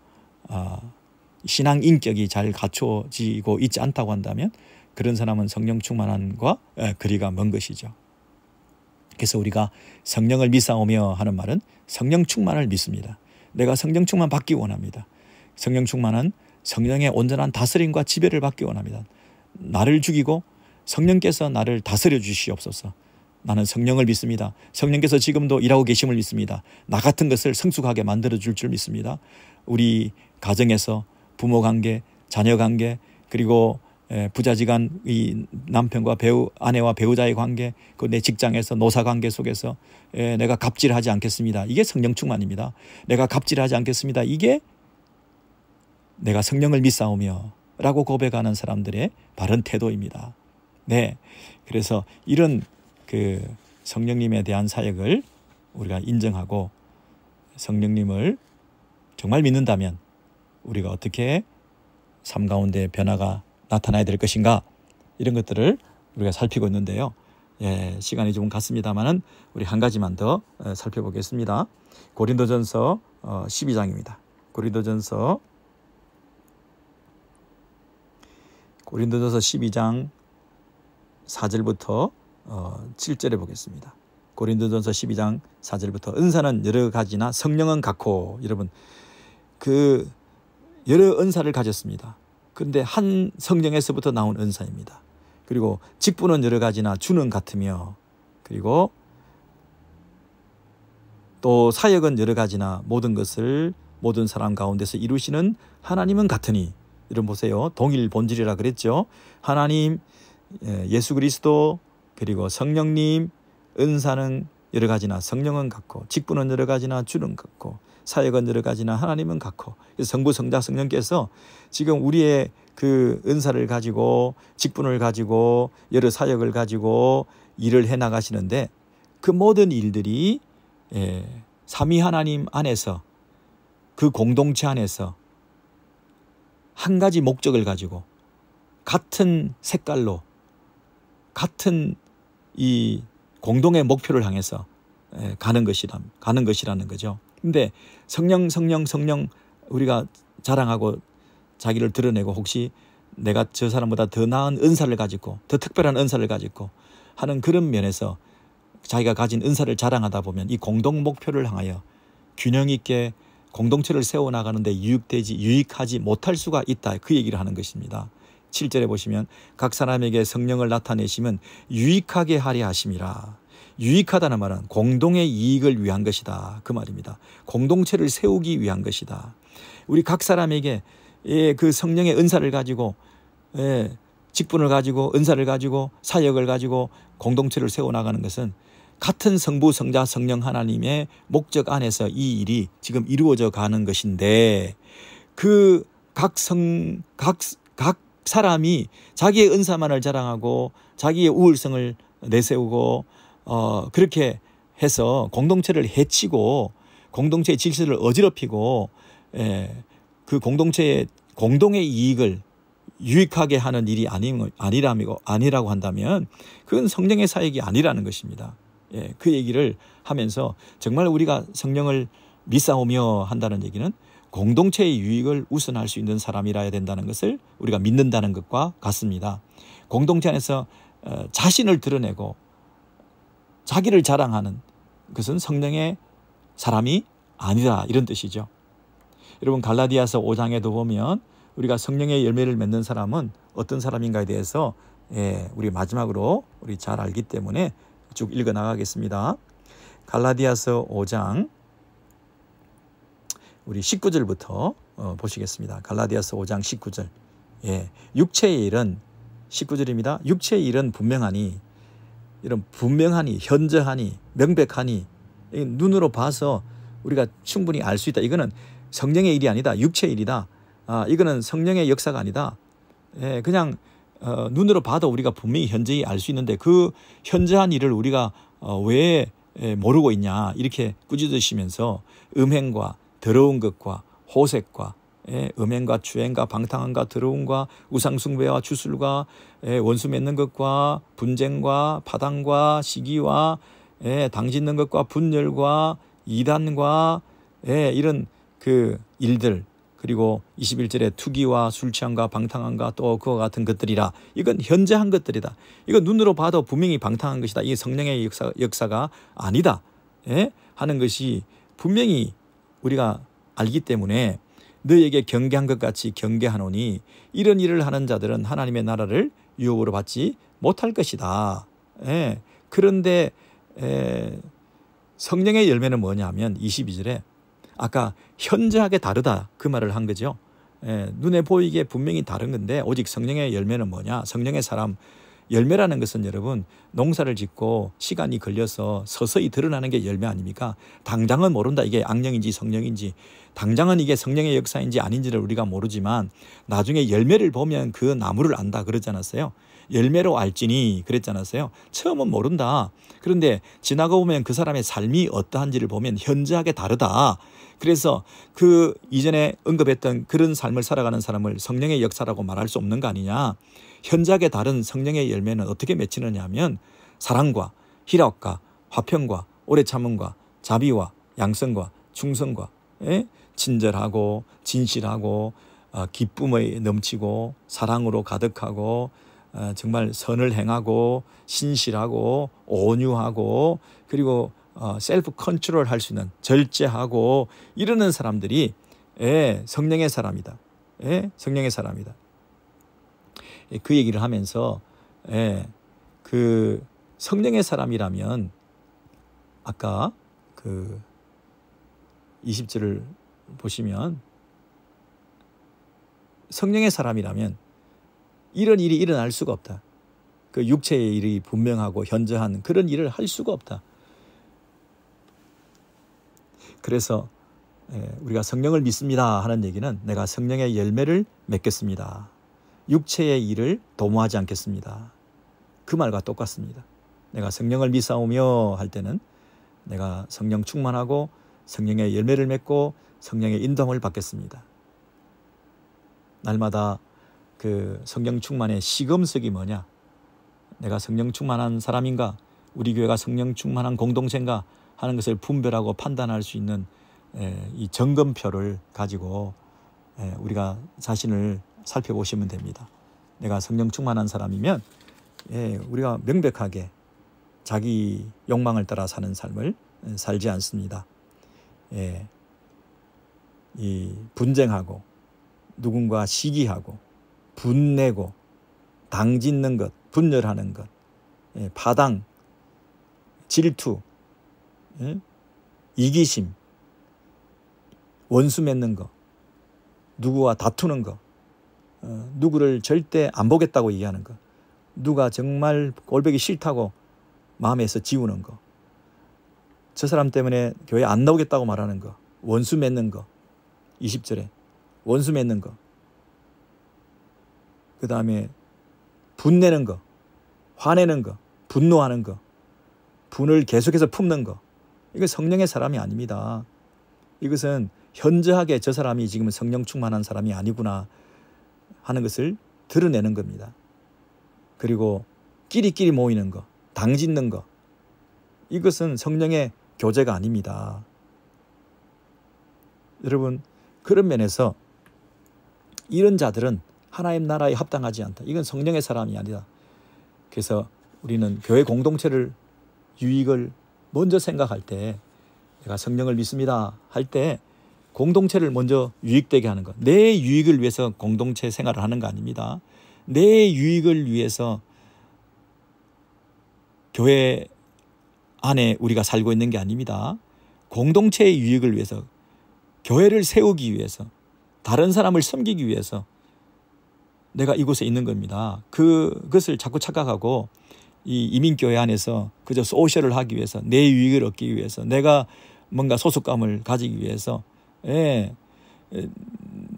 신앙 인격이 잘 갖춰지고 있지 않다고 한다면 그런 사람은 성령 충만함과 거리가 먼 것이죠. 그래서 우리가 성령을 믿사오며 하는 말은 성령 충만을 믿습니다. 내가 성령 충만 받기 원합니다. 성령 충만은 성령의 온전한 다스림과 지배를 받기 원합니다. 나를 죽이고 성령께서 나를 다스려 주시옵소서. 나는 성령을 믿습니다. 성령께서 지금도 일하고 계심을 믿습니다. 나 같은 것을 성숙하게 만들어줄 줄 믿습니다. 우리 가정에서 부모관계, 자녀관계, 그리고 부자지간 이 남편과 아내와 배우자의 관계, 그 내 직장에서 노사관계 속에서 내가 갑질하지 않겠습니다. 이게 성령 충만입니다. 내가 갑질하지 않겠습니다. 이게 내가 성령을 믿사오며 라고 고백하는 사람들의 바른 태도입니다. 그래서 이런 그 성령님에 대한 사역을 우리가 인정하고 성령님을 정말 믿는다면 우리가 어떻게 삶 가운데 변화가 나타나야 될 것인가? 이런 것들을 우리가 살피고 있는데요. 시간이 좀 갔습니다만은 우리 한 가지만 더 살펴보겠습니다. 고린도전서 12장입니다. 고린도전서 12장 4절부터 7절에 보겠습니다. 고린도전서 12장 4절부터 은사는 여러 가지나 성령은 같고, 여러분 그 여러 은사를 가졌습니다. 그런데 한 성령에서부터 나온 은사입니다. 그리고 직분은 여러 가지나 주는 같으며, 그리고 또 사역은 여러 가지나 모든 것을 모든 사람 가운데서 이루시는 하나님은 같으니, 이런 보세요. 동일 본질이라 그랬죠. 하나님, 예수 그리스도, 그리고 성령님, 은사는 여러 가지나 성령은 같고, 직분은 여러 가지나 주는 같고, 사역은 여러 가지나 하나님은 같고, 성부, 성자, 성령께서 지금 우리의 그 은사를 가지고 직분을 가지고 여러 사역을 가지고 일을 해나가시는데, 그 모든 일들이 삼위 하나님 안에서, 그 공동체 안에서 한 가지 목적을 가지고 같은 색깔로 같은 이 공동의 목표를 향해서 가는 것이라는 거죠. 근데 성령 우리가 자랑하고 자기를 드러내고, 혹시 내가 저 사람보다 더 나은 은사를 가지고 더 특별한 은사를 가지고 하는 그런 면에서 자기가 가진 은사를 자랑하다 보면 이 공동 목표를 향하여 균형 있게 공동체를 세워나가는데 유익하지 못할 수가 있다, 그 얘기를 하는 것입니다. 7절에 보시면 각 사람에게 성령을 나타내시면 유익하게 하려 하심이라. 유익하다는 말은 공동의 이익을 위한 것이다, 그 말입니다. 공동체를 세우기 위한 것이다. 우리 각 사람에게 그 성령의 은사를 가지고, 직분을 가지고, 은사를 가지고, 사역을 가지고 공동체를 세워나가는 것은 같은 성부, 성자, 성령 하나님의 목적 안에서 이 일이 지금 이루어져 가는 것인데, 그 각 사람이 자기의 은사만을 자랑하고 자기의 우월성을 내세우고 그렇게 해서 공동체를 해치고 공동체의 질서를 어지럽히고 그 공동의 이익을 유익하게 하는 일이 아니라고 한다면 그건 성령의 사역이 아니라는 것입니다. 그 얘기를 하면서 정말 우리가 성령을 믿사오며 한다는 얘기는 공동체의 유익을 우선할 수 있는 사람이라야 된다는 것을 우리가 믿는다는 것과 같습니다. 공동체 안에서 자신을 드러내고 자기를 자랑하는 것은 성령의 사람이 아니다, 이런 뜻이죠. 여러분 갈라디아서 5장에도 보면 우리가 성령의 열매를 맺는 사람은 어떤 사람인가에 대해서 우리 마지막으로 우리 잘 알기 때문에 쭉 읽어 나가겠습니다. 갈라디아서 5장 우리 19절부터 보시겠습니다. 갈라디아서 5장 19절. 육체의 일은 19절입니다. 육체의 일은 분명하니, 이런 분명하니, 현저하니, 명백하니, 눈으로 봐서 우리가 충분히 알 수 있다. 이거는 성령의 일이 아니다, 육체의 일이다. 이거는 성령의 역사가 아니다. 그냥 눈으로 봐도 우리가 분명히 현저히 알 수 있는데 그 현저한 일을 우리가 왜 모르고 있냐, 이렇게 꾸짖으시면서 음행과 더러운 것과 호색과 음행과 추행과 방탕함과 더러움과 우상숭배와 주술과 원수 맺는 것과 분쟁과 파당과 시기와 당짓는 것과 분열과 이단과 이런 그 일들, 그리고 21절에 투기와 술취함과 방탕함과 또 그와 같은 것들이라. 이건 현저한 것들이다. 이건 눈으로 봐도 분명히 방탕한 것이다. 이게 성령의 역사가 아니다 하는 것이 분명히 우리가 알기 때문에 너에게 경계한 것 같이 경계하노니 이런 일을 하는 자들은 하나님의 나라를 유업으로 받지 못할 것이다. 그런데 성령의 열매는 뭐냐면 22절에 아까 현저하게 다르다, 그 말을 한 거죠. 눈에 보이기에 분명히 다른 건데 오직 성령의 열매는 뭐냐, 성령의 사람, 열매라는 것은 여러분 농사를 짓고 시간이 걸려서 서서히 드러나는 게 열매 아닙니까? 당장은 모른다, 이게 악령인지 성령인지. 당장은 이게 성령의 역사인지 아닌지를 우리가 모르지만 나중에 열매를 보면 그 나무를 안다 그러지 않았어요? 열매로 알지니 그랬지 않았어요? 처음은 모른다. 그런데 지나고 보면 그 사람의 삶이 어떠한지를 보면 현저하게 다르다. 그래서 그 이전에 언급했던 그런 삶을 살아가는 사람을 성령의 역사라고 말할 수 없는 거 아니냐. 현저하게 다른 성령의 열매는 어떻게 맺히느냐 하면 사랑과 희락과 화평과 오래 참음과 자비와 양성과 충성과 친절하고 진실하고 기쁨에 넘치고 사랑으로 가득하고 정말 선을 행하고 신실하고 온유하고 그리고 셀프 컨트롤 할 수 있는 절제하고 이러는 사람들이 성령의 사람이다. 성령의 사람이다. 그 얘기를 하면서 그 성령의 사람이라면 아까 그 20절을 보시면 성령의 사람이라면 이런 일이 일어날 수가 없다. 그 육체의 일이 분명하고 현저한 그런 일을 할 수가 없다. 그래서 우리가 성령을 믿습니다 하는 얘기는 내가 성령의 열매를 맺겠습니다. 육체의 일을 도모하지 않겠습니다. 그 말과 똑같습니다. 내가 성령을 믿사오며 할 때는 내가 성령 충만하고 성령의 열매를 맺고 성령의 인도함을 받겠습니다. 날마다 그 성령 충만의 시금석이 뭐냐? 내가 성령 충만한 사람인가? 우리 교회가 성령 충만한 공동체인가? 하는 것을 분별하고 판단할 수 있는 이 점검표를 가지고 우리가 자신을 살펴보시면 됩니다. 내가 성령 충만한 사람이면 우리가 명백하게 자기 욕망을 따라 사는 삶을 살지 않습니다. 이 분쟁하고 누군가 시기하고 분내고 당짓는 것, 분열하는 것, 파당, 질투, 이기심, 원수 맺는 거, 누구와 다투는 거, 누구를 절대 안 보겠다고 얘기하는 거, 누가 정말 꼴보기 싫다고 마음에서 지우는 거, 저 사람 때문에 교회 안 나오겠다고 말하는 거, 원수 맺는 거, 20절에 원수 맺는 거, 그 다음에 분내는 거, 화내는 거, 분노하는 거, 분을 계속해서 품는 거, 이거 성령의 사람이 아닙니다. 이것은 현저하게 저 사람이 지금 성령 충만한 사람이 아니구나 하는 것을 드러내는 겁니다. 그리고 끼리끼리 모이는 거, 당짓는 거, 이것은 성령의 교제가 아닙니다. 여러분, 그런 면에서 이런 자들은 하나님 나라에 합당하지 않다. 이건 성령의 사람이 아니다. 그래서 우리는 교회 공동체를 유익을 먼저 생각할 때 내가 성령을 믿습니다 할 때 공동체를 먼저 유익되게 하는 것. 내 유익을 위해서 공동체 생활을 하는 거 아닙니다. 내 유익을 위해서 교회 안에 우리가 살고 있는 게 아닙니다. 공동체의 유익을 위해서, 교회를 세우기 위해서, 다른 사람을 섬기기 위해서 내가 이곳에 있는 겁니다. 그것을 자꾸 착각하고 이 이민교회 안에서 그저 소셜을 하기 위해서, 내 유익을 얻기 위해서, 내가 뭔가 소속감을 가지기 위해서,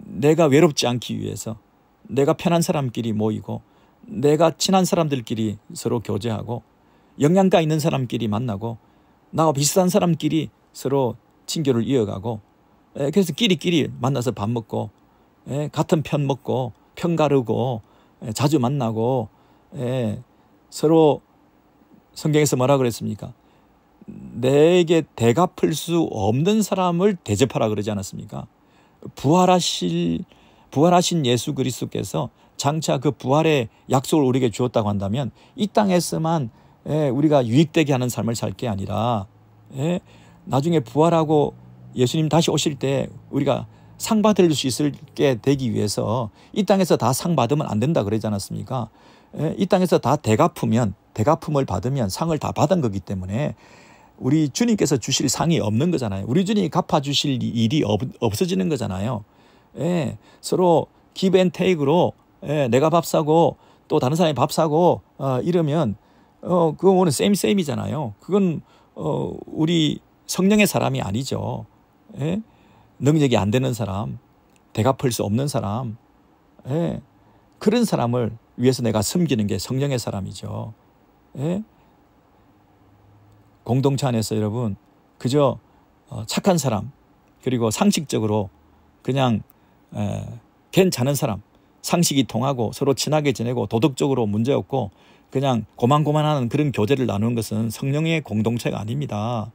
내가 외롭지 않기 위해서, 내가 편한 사람끼리 모이고, 내가 친한 사람들끼리 서로 교제하고, 영양가 있는 사람끼리 만나고, 나와 비슷한 사람끼리 서로 친교를 이어가고, 그래서 끼리끼리 만나서 밥 먹고, 같은 편 먹고, 편 가르고, 자주 만나고, 서로 성경에서 뭐라 그랬습니까? 내게 대갚을 수 없는 사람을 대접하라 그러지 않았습니까? 부활하신 예수 그리스도께서 장차 그 부활의 약속을 우리에게 주었다고 한다면 이 땅에서만 우리가 유익되게 하는 삶을 살 게 아니라 나중에 부활하고 예수님 다시 오실 때 우리가 상 받을 수 있게 되기 위해서 이 땅에서 다 상 받으면 안 된다 그러지 않았습니까? 이 땅에서 다 대갚음을 받으면 상을 다 받은 거기 때문에 우리 주님께서 주실 상이 없는 거잖아요. 우리 주님이 갚아주실 일이 없어지는 거잖아요. 서로 give and take로 내가 밥 사고 또 다른 사람이 밥 사고 이러면 그거는 셈이잖아요. 그건 우리 성령의 사람이 아니죠. 능력이 안 되는 사람, 대갚을 수 없는 사람, 그런 사람을 위해서 내가 섬기는 게 성령의 사람이죠. 예? 공동체 안에서 여러분 그저 착한 사람 그리고 상식적으로 그냥 괜찮은 사람, 상식이 통하고 서로 친하게 지내고 도덕적으로 문제없고 그냥 고만고만하는 그런 교제를 나누는 것은 성령의 공동체가 아닙니다.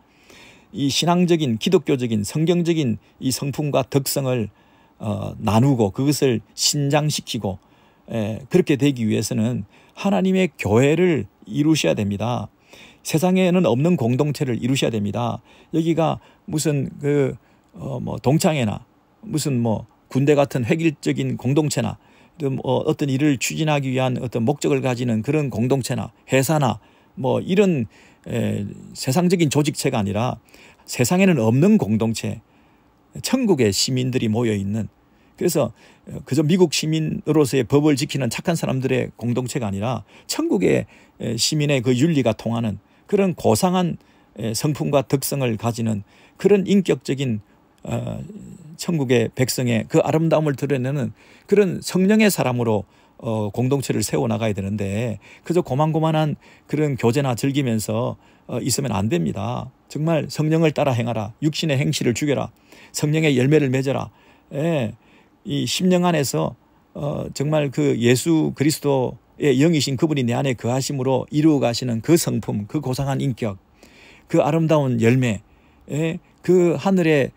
이 신앙적인 기독교적인 성경적인 이 성품과 덕성을 나누고 그것을 신장시키고 그렇게 되기 위해서는 하나님의 교회를 이루셔야 됩니다. 세상에는 없는 공동체를 이루셔야 됩니다. 여기가 무슨 뭐 동창회나 무슨 뭐 군대 같은 획일적인 공동체나 어떤 일을 추진하기 위한 어떤 목적을 가지는 그런 공동체나 회사나 뭐 이런 세상적인 조직체가 아니라 세상에는 없는 공동체, 천국의 시민들이 모여 있는, 그래서 그저 미국 시민으로서의 법을 지키는 착한 사람들의 공동체가 아니라 천국의 시민의 그 윤리가 통하는 그런 고상한 성품과 덕성을 가지는 그런 인격적인 천국의 백성의 그 아름다움을 드러내는 그런 성령의 사람으로 공동체를 세워나가야 되는데 그저 고만고만한 그런 교제나 즐기면서 있으면 안 됩니다. 정말 성령을 따라 행하라. 육신의 행실을 죽여라. 성령의 열매를 맺어라. 이 심령 안에서 정말 그 예수 그리스도의 영이신 그분이 내 안에 거하심으로 이루어 가시는 그 성품, 그 고상한 인격, 그 아름다운 열매, 그 하늘의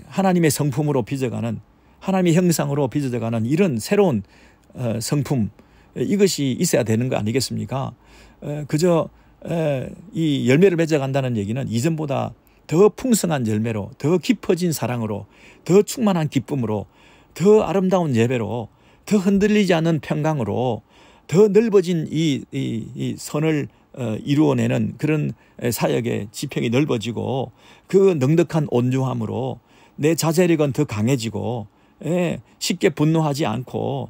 하나님의 성품으로 빚어가는, 하나님의 형상으로 빚어가는 이런 새로운 성품, 이것이 있어야 되는 거 아니겠습니까? 그저 이 열매를 맺어간다는 얘기는 이전보다 더 풍성한 열매로, 더 깊어진 사랑으로, 더 충만한 기쁨으로, 더 아름다운 예배로, 더 흔들리지 않는 평강으로, 더 넓어진 이 선을 이루어내는 그런 사역의 지평이 넓어지고 그 넉넉한 온유함으로 내 자제력은 더 강해지고 쉽게 분노하지 않고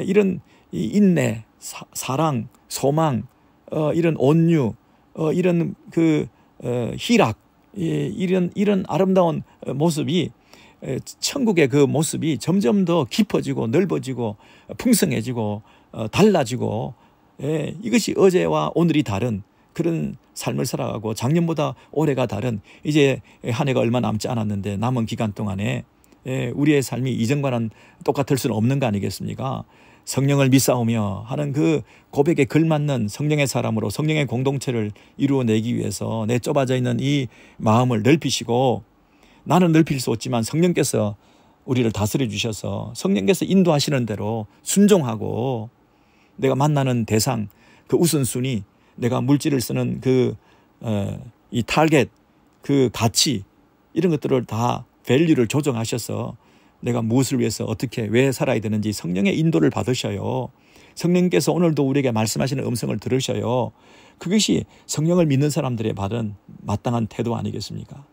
이런 인내, 사랑, 소망, 이런 온유, 이런 그 희락, 이런 아름다운 모습이 천국의 그 모습이 점점 더 깊어지고 넓어지고 풍성해지고 달라지고 이것이 어제와 오늘이 다른 그런 삶을 살아가고 작년보다 올해가 다른 이제 한 해가 얼마 남지 않았는데 남은 기간 동안에 우리의 삶이 이전과는 똑같을 수는 없는 거 아니겠습니까? 성령을 믿사오며 하는 그 고백에 걸맞는 성령의 사람으로 성령의 공동체를 이루어내기 위해서 내 좁아져 있는 이 마음을 넓히시고, 나는 넓힐 수 없지만 성령께서 우리를 다스려 주셔서 성령께서 인도하시는 대로 순종하고 내가 만나는 대상, 그 우선순위, 내가 물질을 쓰는 이 타겟, 그 가치, 이런 것들을 다 밸류를 조정하셔서 내가 무엇을 위해서 어떻게 왜 살아야 되는지 성령의 인도를 받으셔요. 성령께서 오늘도 우리에게 말씀하시는 음성을 들으셔요. 그것이 성령을 믿는 사람들의 받은 마땅한 태도 아니겠습니까?